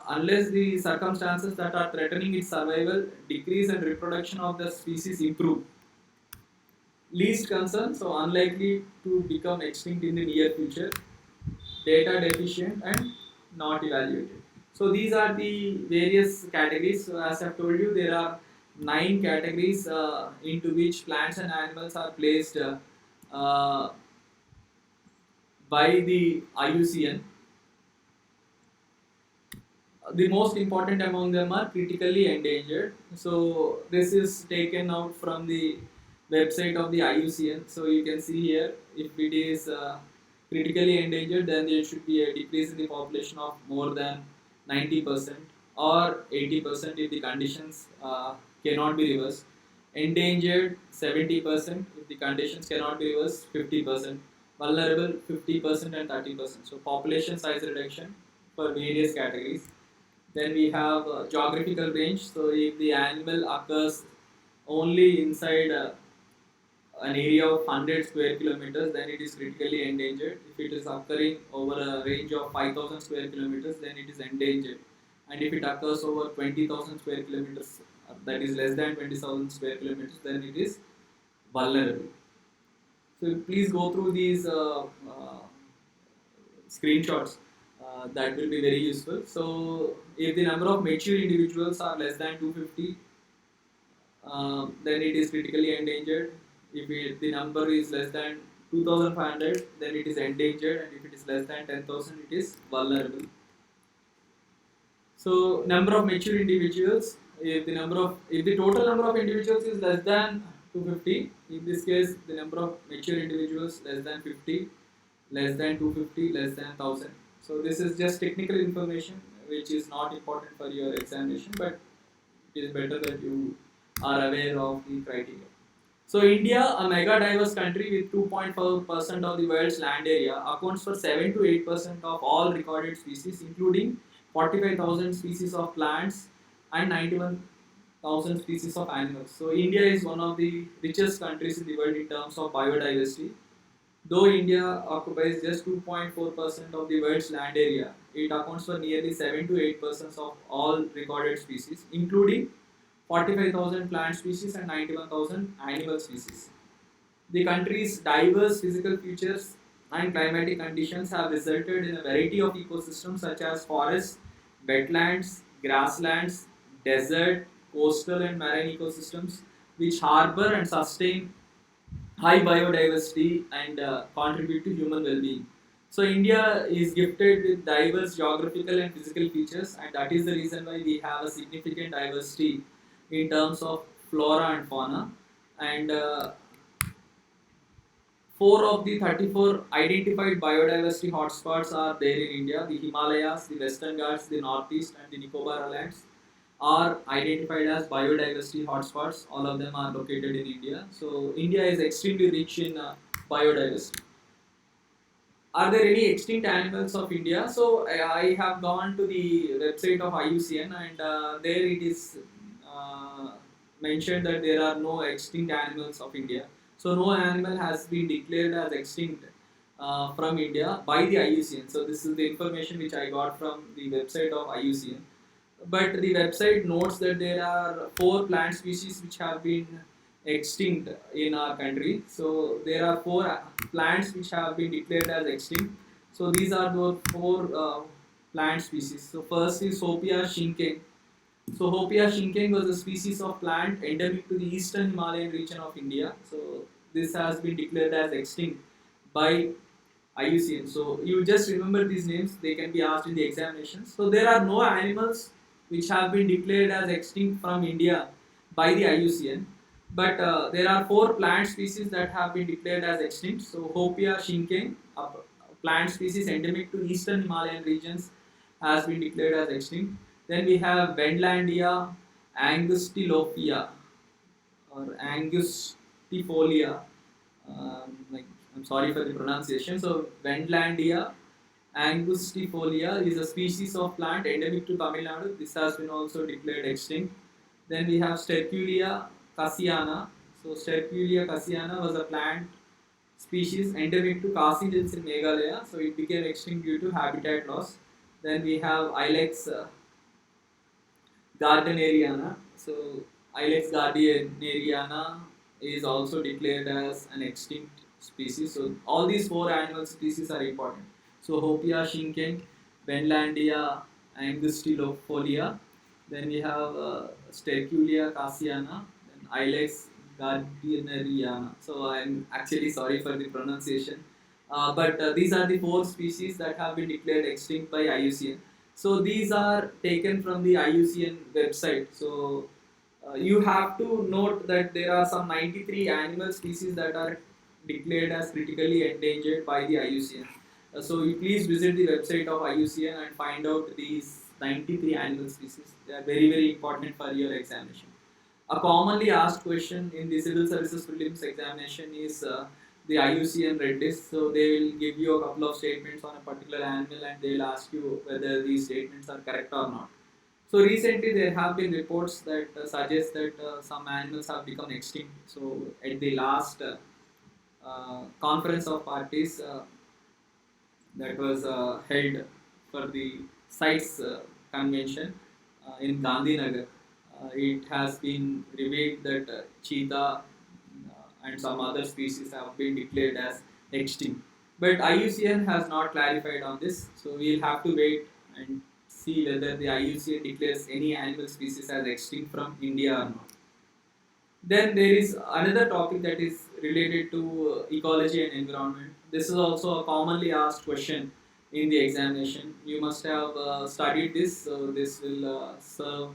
unless the circumstances that are threatening its survival decrease and reproduction of the species improve. Least concern, so unlikely to become extinct in the near future, data deficient and not evaluated. So these are the various categories. So as I've told you, there are 9 categories into which plants and animals are placed uh, by the IUCN. The most important among them are critically endangered. So this is taken out from the website of the IUCN. So you can see here, if it is critically endangered, then there should be a decrease in the population of more than 90% or 80% if the conditions cannot be reversed. Endangered 70% if the conditions cannot be reversed, 50%. Vulnerable 50% and 30%. So population size reduction for various categories. Then we have geographical range. So if the animal occurs only inside an area of 100 square kilometers, then it is critically endangered. If it is occurring over a range of 5,000 square kilometers, then it is endangered. And if it occurs over 20,000 square kilometers, that is less than 20,000 square kilometers, then it is vulnerable. So please go through these screenshots. That will be very useful. So if the number of mature individuals are less than 250, then it is critically endangered. If the number is less than 2,500, then it is endangered, and if it is less than 10,000, it is vulnerable. So number of mature individuals. If the total number of individuals is less than 250, in this case the number of mature individuals less than 50, less than 250, less than 1000. So this is just technical information which is not important for your examination, but it is better that you are aware of the criteria. So India, a mega diverse country with 2.4% of the world's land area, accounts for 7 to 8% of all recorded species, including 45,000 species of plants and 91,000 species of animals. So India is one of the richest countries in the world in terms of biodiversity. Though India occupies just 2.4% of the world's land area, it accounts for nearly 7 to 8% of all recorded species, including 45,000 plant species and 91,000 animal species. The country's diverse physical features and climatic conditions have resulted in a variety of ecosystems such as forests, wetlands, grasslands, desert, coastal and marine ecosystems which harbor and sustain high biodiversity and contribute to human well-being. So India is gifted with diverse geographical and physical features, and that is the reason why we have a significant diversity in terms of flora and fauna. And 4 of the 34 identified biodiversity hotspots are there in India. The Himalayas, the Western Ghats, the Northeast, and the Nicobar Islands are identified as biodiversity hotspots. All of them are located in India. So India is extremely rich in biodiversity. Are there any extinct animals of India? So I have gone to the website of IUCN, and there it is mentioned that there are no extinct animals of India. So no animal has been declared as extinct from India by the IUCN. So this is the information which I got from the website of IUCN. But the website notes that there are 4 plant species which have been extinct in our country. So there are 4 plants which have been declared as extinct. So these are those 4 plant species. So first is Sophia shinken. So Hopia shinkeng was a species of plant endemic to the eastern Himalayan region of India. So this has been declared as extinct by IUCN. So you just remember these names; they can be asked in the examinations. So there are no animals which have been declared as extinct from India by the IUCN, but there are four plant species that have been declared as extinct. So Hopia shinkeng, a plant species endemic to eastern Himalayan regions, has been declared as extinct. Then we have Wendlandia angustilophia or angustifolia. Like, I'm sorry for the pronunciation. So Wendlandia angustifolia is a species of plant endemic to Tamil Nadu. This has been also declared extinct. Then we have Sterculia cassiana. So Sterculia cassiana was a plant species endemic to Khasi Hills in Meghalaya. So it became extinct due to habitat loss. Then we have Ilex gardneriana. So Ilex gardneriana is also declared as an extinct species. So all these four animal species are important. So Hopia shinkeng, Wendlandia angustifolia. Then we have Sterculia cassiana, then Ilex gardneriana. So I'm actually sorry for the pronunciation. But these are the four species that have been declared extinct by IUCN. So these are taken from the IUCN website. So you have to note that there are some 93 animal species that are declared as critically endangered by the IUCN. So you please visit the website of IUCN and find out these 93 animal species. They are very very important for your examination. A commonly asked question in the civil services prelims examination is the IUCN red list. So they will give you a couple of statements on a particular animal and they will ask you whether these statements are correct or not. So recently there have been reports that suggest that some animals have become extinct. So at the last conference of parties that was held for the CITES convention in Gandhinagar, it has been revealed that cheetah and some other species have been declared as extinct. But IUCN has not clarified on this, so we'll have to wait and see whether the IUCN declares any animal species as extinct from India or not. Then there is another topic that is related to ecology and environment. This is also a commonly asked question in the examination. You must have studied this, so this will serve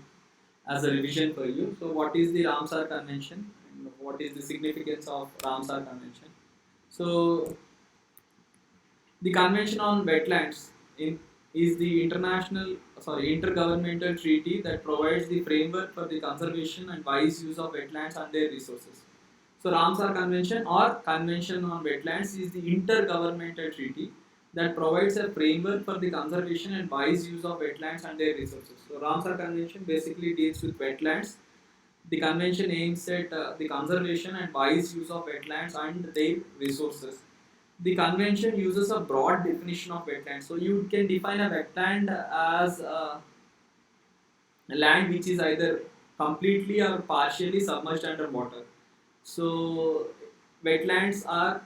as a revision for you. So, what is the Ramsar Convention and what is the significance of Ramsar Convention? So, the Convention on Wetlands in, is the intergovernmental treaty that provides the framework for the conservation and wise use of wetlands and their resources. So Ramsar Convention or Convention on Wetlands is the intergovernmental treaty that provides a framework for the conservation and wise use of wetlands and their resources. So Ramsar Convention basically deals with wetlands. The convention aims at the conservation and wise use of wetlands and their resources. The convention uses a broad definition of wetland. So you can define a wetland as a land which is either completely or partially submerged under water. So wetlands are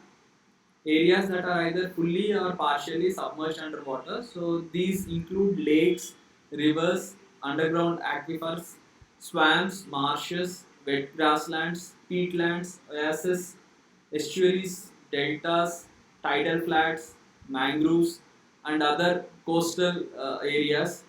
areas that are either fully or partially submerged underwater. So these include lakes, rivers, underground aquifers, swamps, marshes, wet grasslands, peatlands, oases, estuaries, deltas, tidal flats, mangroves, and other coastal areas,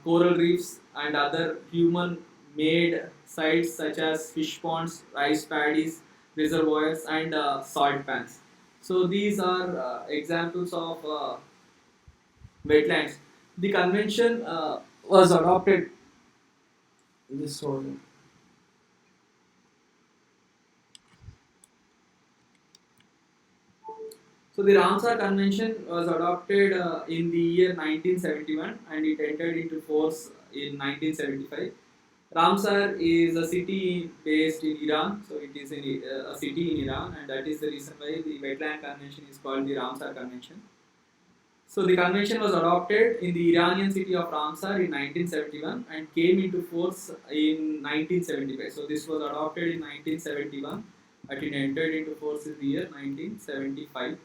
coral reefs, and other human-made sites such as fish ponds, rice paddies, reservoirs, and salt pans. So these are examples of wetlands. The convention was adopted. This one. So the Ramsar Convention was adopted in the year 1971 and it entered into force in 1975. Ramsar is a city based in Iran, so it is a city in Iran, and that is the reason why the Wetland Convention is called the Ramsar Convention. So the convention was adopted in the Iranian city of Ramsar in 1971 and came into force in 1975. So this was adopted in 1971 and it entered into force in the year 1975.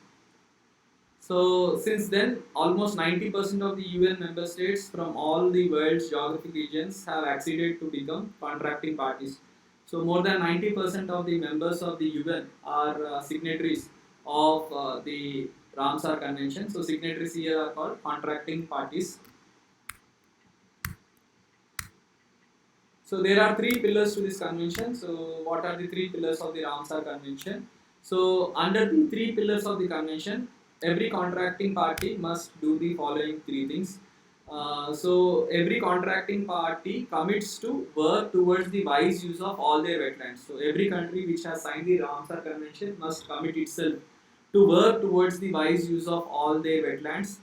So since then, almost 90% of the UN member states from all the world's geographic regions have acceded to become contracting parties. So more than 90% of the members of the UN are signatories of the Ramsar Convention. So signatories here are called contracting parties. So there are three pillars to this convention. So what are the three pillars of the Ramsar Convention? So under the three pillars of the convention, every contracting party must do the following three things. So every contracting party commits to work towards the wise use of all their wetlands. So every country which has signed the Ramsar Convention must commit itself to work towards the wise use of all their wetlands,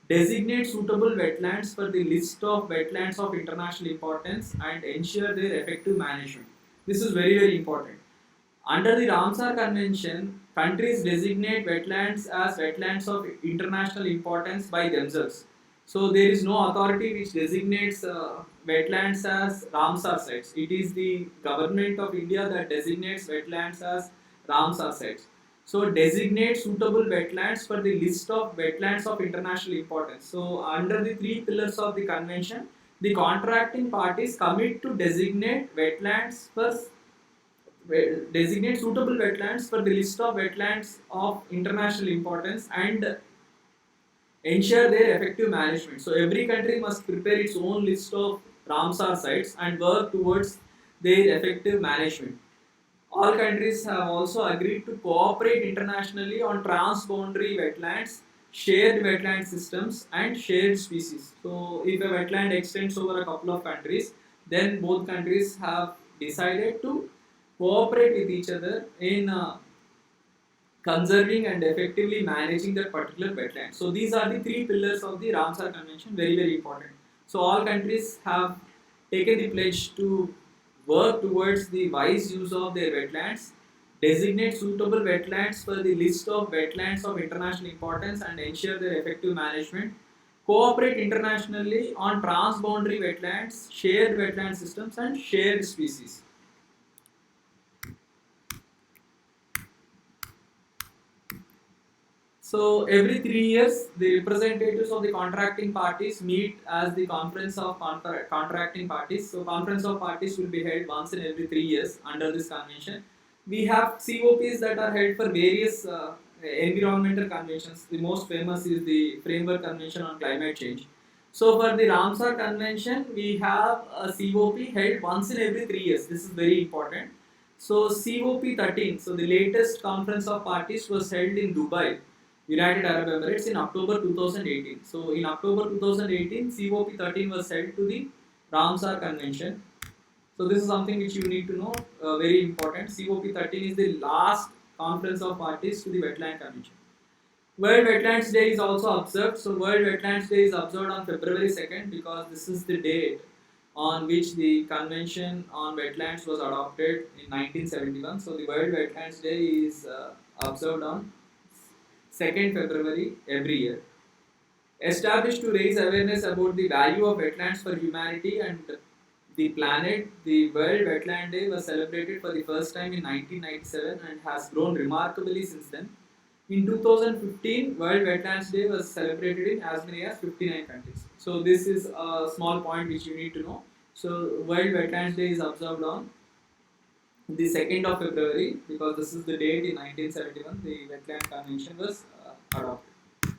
designate suitable wetlands for the list of wetlands of international importance, and ensure their effective management. This is very, very important. Under the Ramsar Convention, countries designate wetlands as wetlands of international importance by themselves. So there is no authority which designates wetlands as Ramsar sites. It is the government of India that designates wetlands as Ramsar sites. So designate suitable wetlands for the list of wetlands of international importance. So under the three pillars of the convention, the contracting parties commit to designate suitable wetlands for the list of wetlands of international importance and ensure their effective management. So every country must prepare its own list of Ramsar sites and work towards their effective management. All countries have also agreed to cooperate internationally on transboundary wetlands, shared wetland systems, and shared species. So, if a wetland extends over a couple of countries, then both countries have decided to cooperate with each other in conserving and effectively managing that particular wetland. So, these are the three pillars of the Ramsar Convention, very, very important. So, all countries have taken the pledge to work towards the wise use of their wetlands, designate suitable wetlands for the list of wetlands of international importance and ensure their effective management, cooperate internationally on transboundary wetlands, shared wetland systems and shared species. So every 3 years, the representatives of the contracting parties meet as the conference of contracting parties. So conference of parties will be held once in every 3 years under this convention. We have COPs that are held for various environmental conventions. The most famous is the Framework Convention on Climate Change. So for the Ramsar Convention, we have a COP held once in every 3 years. This is very important. So COP 13, so the latest conference of parties was held in Dubai, United Arab Emirates in October 2018. So in October 2018, COP 13 was held to the Ramsar Convention. So this is something which you need to know, very important. COP 13 is the last conference of parties to the Wetland Convention. World Wetlands Day is also observed. So World Wetlands Day is observed on February 2nd because this is the date on which the Convention on Wetlands was adopted in 1971. So the World Wetlands Day is observed on 2nd February every year. Established to raise awareness about the value of wetlands for humanity and the planet, the World Wetland Day was celebrated for the first time in 1997 and has grown remarkably since then. In 2015, World Wetlands Day was celebrated in as many as 59 countries. So this is a small point which you need to know. So World Wetlands Day is observed on the 2nd of February because this is the date in 1971 the Wetland Convention was adopted.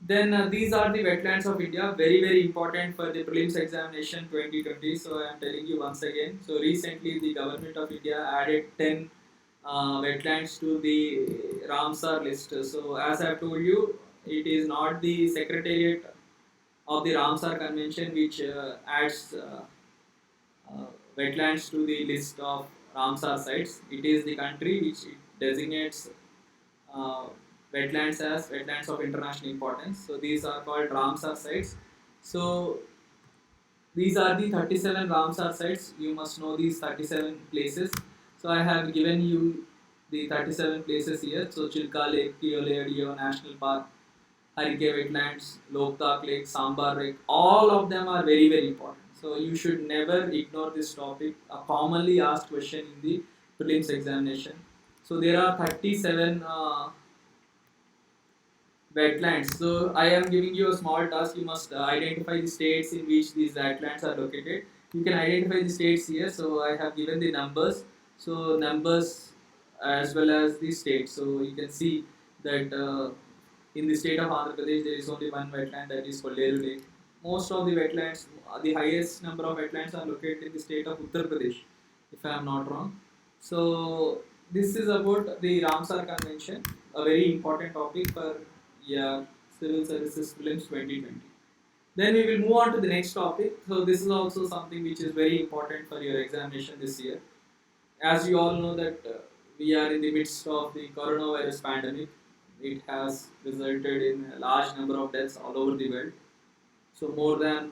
Then these are the wetlands of India, very, very important for the prelims examination 2020. So I am telling you once again. So recently the government of India added 10 wetlands to the Ramsar list. So as I have told you, it is not the secretariat of the Ramsar Convention which adds wetlands to the list of Ramsar sites. It is the country which designates uh, wetlands as wetlands of international importance. So these are called Ramsar sites. So these are the 37 Ramsar sites. You must know these 37 places. So I have given you the 37 places here. So Chilka Lake, Tioledio National Park, Harike Wetlands, Loktak Lake, Sambar Lake, all of them are very, very important. So you should never ignore this topic, a commonly asked question in the prelims examination. So there are 37 wetlands. So I am giving you a small task. You must identify the states in which these wetlands are located. You can identify the states here. So I have given the numbers. So numbers as well as the states. So you can see that in the state of Andhra Pradesh there is only one wetland, that is Kolleru Lake. Most of the wetlands, the highest number of wetlands are located in the state of Uttar Pradesh, if I am not wrong. So this is about the Ramsar Convention, a very important topic for, yeah, Civil Services Prelims 2020. Then we will move on to the next topic. So this is also something which is very important for your examination this year. As you all know that we are in the midst of the coronavirus pandemic. It has resulted in a large number of deaths all over the world. So more than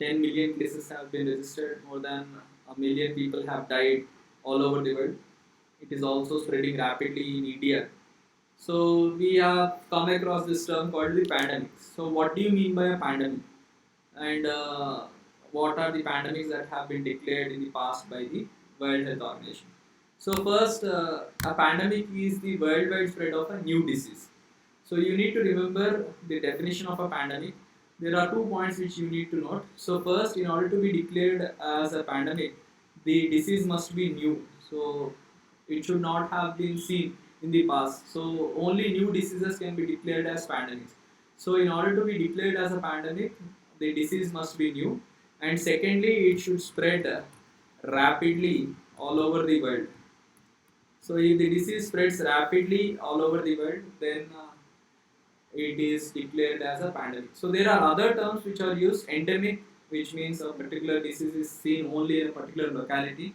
10 million cases have been registered, more than a million people have died all over the world. It is also spreading rapidly in India. So we have come across this term called the pandemic. So what do you mean by a pandemic? And what are the pandemics that have been declared in the past by the World Health Organization? So first, a pandemic is the worldwide spread of a new disease. So you need to remember the definition of a pandemic. There are 2 points which you need to note. So first, in order to be declared as a pandemic, the disease must be new. So it should not have been seen in the past. So only new diseases can be declared as pandemics. So in order to be declared as a pandemic, the disease must be new, and secondly, it should spread rapidly all over the world. So if the disease spreads rapidly all over the world, then it is declared as a pandemic. So there are other terms which are used. Endemic, which means a particular disease is seen only in a particular locality,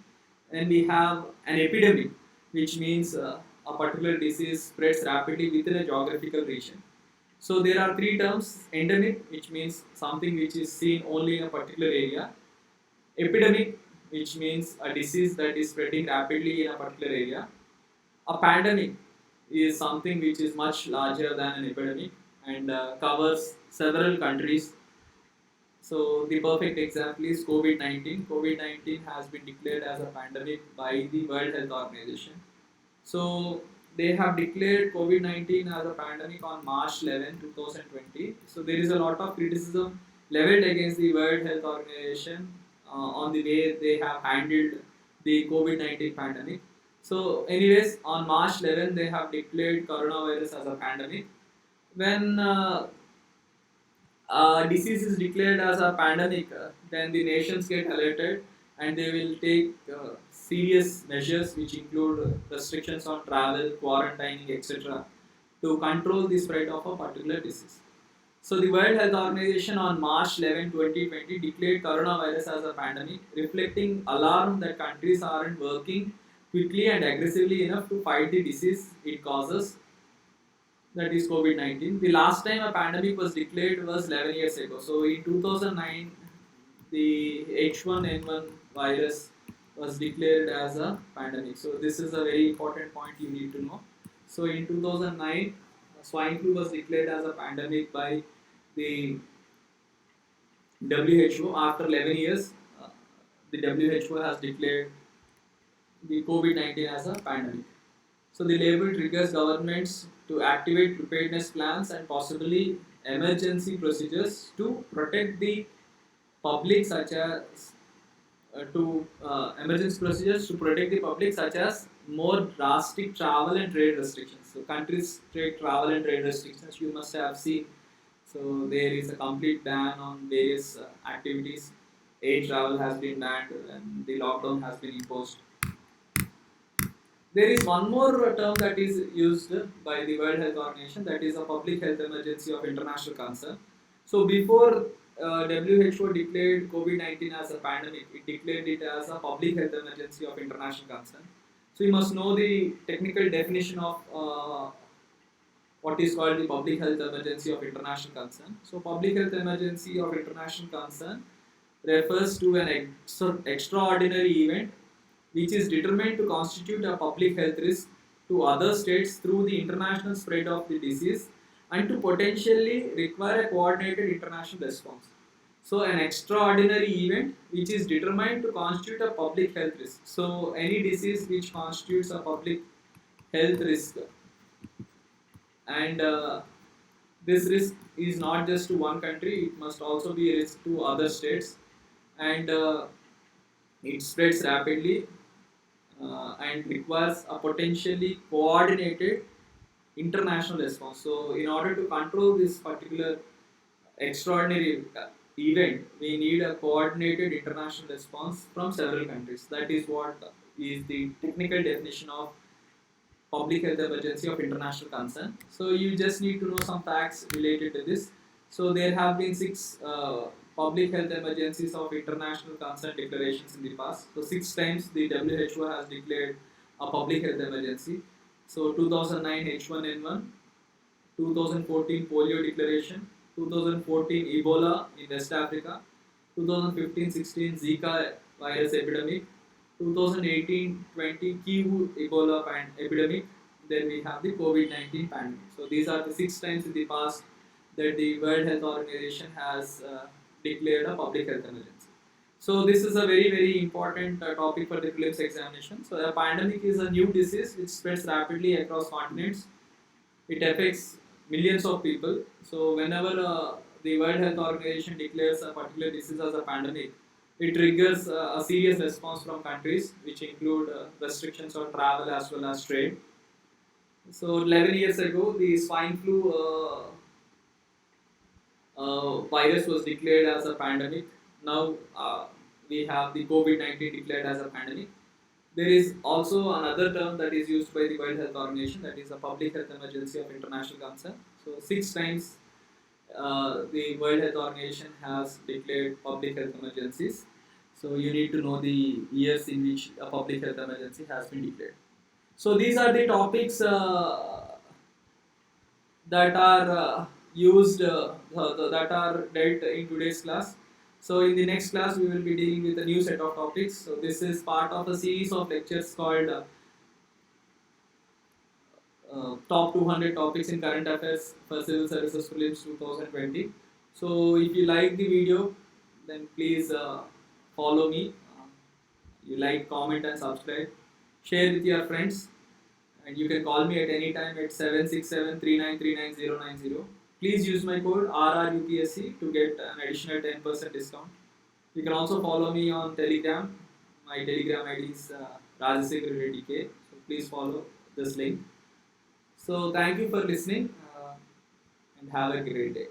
and we have an epidemic, which means a particular disease spreads rapidly within a geographical region. So there are three terms: endemic, which means something which is seen only in a particular area; epidemic, which means a disease that is spreading rapidly in a particular area; a pandemic is something which is much larger than an epidemic and covers several countries. So the perfect example is COVID-19. COVID-19 has been declared as a pandemic by the World Health Organization. So they have declared COVID-19 as a pandemic on March 11, 2020. So there is a lot of criticism leveled against the World Health Organization on the way they have handled the COVID-19 pandemic. So anyways, on March 11, they have declared coronavirus as a pandemic. When disease is declared as a pandemic, then the nations get alerted and they will take serious measures which include restrictions on travel, quarantining, etc. to control the spread of a particular disease. So the World Health Organization on March 11, 2020 declared coronavirus as a pandemic, reflecting alarm that countries aren't working quickly and aggressively enough to fight the disease it causes, that is COVID-19. The last time a pandemic was declared was 11 years ago. So in 2009, the H1N1 virus was declared as a pandemic. So this is a very important point you need to know. So in 2009, swine flu was declared as a pandemic by the WHO. After 11 years, the WHO has declared the COVID-19 as a pandemic. So the label triggers governments to activate preparedness plans and possibly emergency procedures to protect the public, such as emergency procedures to protect the public, such as more drastic travel and trade restrictions. So countries take travel and trade restrictions. You must have seen. So there is a complete ban on various activities. Air travel has been banned and the lockdown has been imposed. There is one more term that is used by the World Health Organization, that is a public health emergency of international concern. So before WHO declared COVID-19 as a pandemic, it declared it as a public health emergency of international concern. So you must know the technical definition of what is called the public health emergency of international concern. So public health emergency of international concern refers to an extraordinary event which is determined to constitute a public health risk to other states through the international spread of the disease and to potentially require a coordinated international response. So an extraordinary event which is determined to constitute a public health risk. So any disease which constitutes a public health risk, and this risk is not just to one country; it must also be a risk to other states, and it spreads rapidly and requires a potentially coordinated international response. So, in order to control this particular extraordinary event, we need a coordinated international response from several countries. That is what is the technical definition of public health emergency of international concern. So you just need to know some facts related to this. So there have been six public health emergencies of international concern declarations in the past. So 6 times the WHO has declared a public health emergency. So 2009 H1N1, 2014 polio declaration, 2014 Ebola in West Africa, 2015-16 Zika virus epidemic, 2018-20 Kivu Ebola epidemic, then we have the COVID-19 pandemic. So these are the 6 times in the past that the World Health Organization has declared a public health emergency. So this is a very important topic for the prelims examination. So a pandemic is a new disease which spreads rapidly across continents. It affects millions of people. So whenever the World Health Organization declares a particular disease as a pandemic, it triggers a serious response from countries, which include restrictions on travel as well as trade. So 11 years ago, the swine flu virus was declared as a pandemic. Now we have the COVID-19 declared as a pandemic. There is also another term that is used by the World Health Organization, that is a public health emergency of international concern. So 6 times the World Health Organization has declared public health emergencies. So you need to know the years in which a public health emergency has been declared. So these are the topics that are used, that are dealt in today's class. So in the next class, we will be dealing with a new set of topics. So this is part of a series of lectures called Top 200 Topics in Current Affairs for Civil Services Prelims 2020. So if you like the video, then please follow me. You like, comment and subscribe. Share with your friends. And you can call me at any time at 767-3939-090. Please use my code RRUPSC to get an additional 10% discount. You can also follow me on Telegram. My Telegram ID is Rajasekhar So please follow this link. So thank you for listening and have a great day.